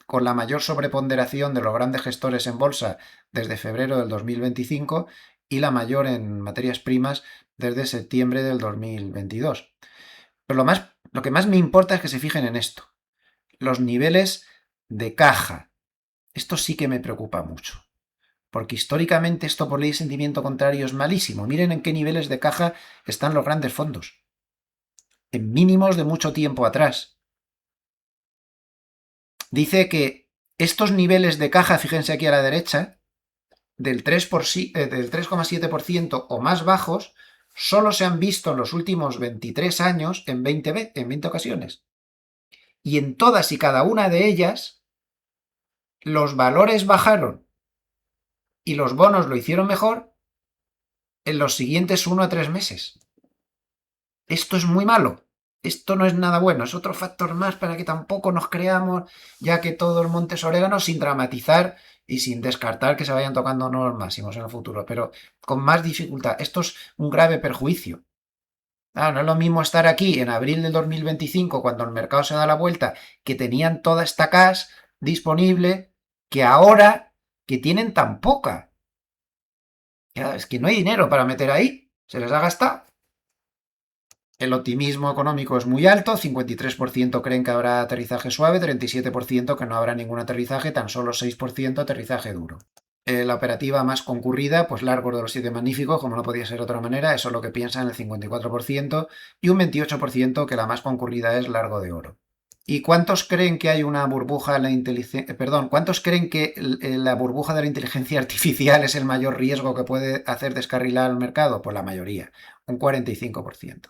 con la mayor sobreponderación de los grandes gestores en bolsa desde febrero del 2025 y la mayor en materias primas desde septiembre del 2022. Pero lo que más me importa es que se fijen en esto, los niveles de caja. Esto sí que me preocupa mucho, porque históricamente esto por ley de sentimiento contrario es malísimo. Miren en qué niveles de caja están los grandes fondos, en mínimos de mucho tiempo atrás. Dice que estos niveles de caja, fíjense aquí a la derecha, del 3,7% o más bajos, solo se han visto en los últimos 23 años en 20 ocasiones. Y en todas y cada una de ellas, los valores bajaron y los bonos lo hicieron mejor en los siguientes 1 a 3 meses. Esto es muy malo. Esto no es nada bueno. Es otro factor más para que tampoco nos creamos ya que todo el monte es orégano, sin dramatizar y sin descartar que se vayan tocando los máximos en el futuro, pero con más dificultad. Esto es un grave perjuicio. No es lo mismo estar aquí en abril del 2025, cuando el mercado se da la vuelta, que tenían toda esta cash disponible, que ahora que tienen tan poca. Ya, es que no hay dinero para meter ahí. Se les ha gastado. El optimismo económico es muy alto, 53% creen que habrá aterrizaje suave, 37% que no habrá ningún aterrizaje, tan solo 6% aterrizaje duro. La operativa más concurrida, pues Largos de los Siete Magníficos, como no podía ser de otra manera, eso es lo que piensan el 54%, y un 28% que la más concurrida es Largo de Oro. ¿Y cuántos creen que hay una burbuja en la inteligencia? Perdón, ¿cuántos creen que la burbuja de la inteligencia artificial es el mayor riesgo que puede hacer descarrilar el mercado? Pues la mayoría, un 45%.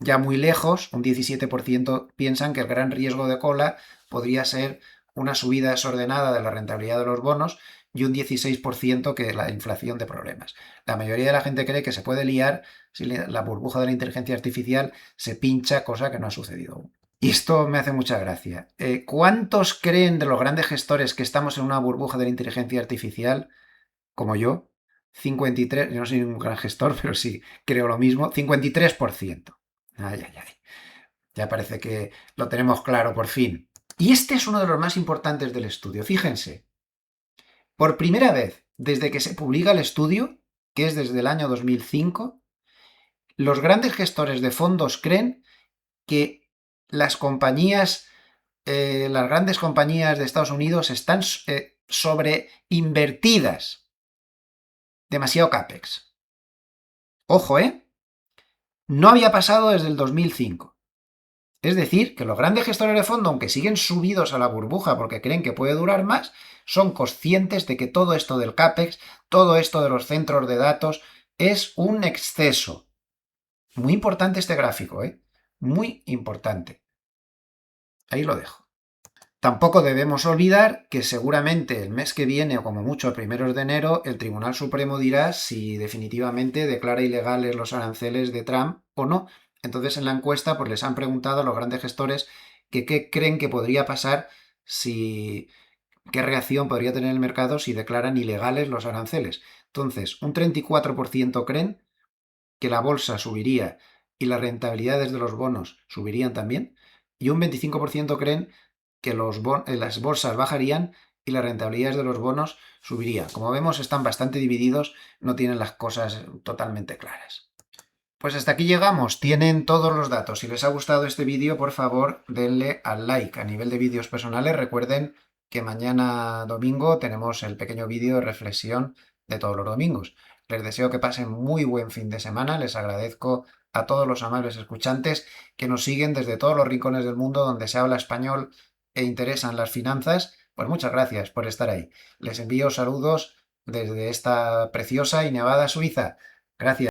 Ya muy lejos, un 17% piensan que el gran riesgo de cola podría ser una subida desordenada de la rentabilidad de los bonos y un 16% que la inflación de problemas. La mayoría de la gente cree que se puede liar si la burbuja de la inteligencia artificial se pincha, cosa que no ha sucedido aún. Y esto me hace mucha gracia. ¿Cuántos creen de los grandes gestores que estamos en una burbuja de la inteligencia artificial, como yo? 53, yo no soy un gran gestor, pero sí creo lo mismo, 53%. Ay, ay, ay. Ya parece que lo tenemos claro por fin. Y este es uno de los más importantes del estudio. Fíjense, por primera vez desde que se publica el estudio, que es desde el año 2005, los grandes gestores de fondos creen que las compañías, las grandes compañías de Estados Unidos están sobreinvertidas. Demasiado CAPEX. Ojo, ¿eh? No había pasado desde el 2005. Es decir, que los grandes gestores de fondo, aunque siguen subidos a la burbuja porque creen que puede durar más, son conscientes de que todo esto del CAPEX, todo esto de los centros de datos, es un exceso. Muy importante este gráfico, ¿eh? Muy importante. Ahí lo dejo. Tampoco debemos olvidar que seguramente el mes que viene, o como mucho a primeros de enero, el Tribunal Supremo dirá si definitivamente declara ilegales los aranceles de Trump o no. Entonces en la encuesta pues les han preguntado a los grandes gestores que qué creen que podría pasar si... qué reacción podría tener el mercado si declaran ilegales los aranceles. Entonces, un 34% creen que la bolsa subiría y las rentabilidades de los bonos subirían también, y un 25% creen que las bolsas bajarían y las rentabilidades de los bonos subirían. Como vemos, están bastante divididos, no tienen las cosas totalmente claras. Pues hasta aquí llegamos, tienen todos los datos. Si les ha gustado este vídeo, por favor, denle al like. A nivel de vídeos personales, recuerden que mañana domingo tenemos el pequeño vídeo de reflexión de todos los domingos. Les deseo que pasen muy buen fin de semana, les agradezco a todos los amables escuchantes que nos siguen desde todos los rincones del mundo donde se habla español e interesan las finanzas. Pues muchas gracias por estar ahí. Les envío saludos desde esta preciosa y nevada Suiza. Gracias.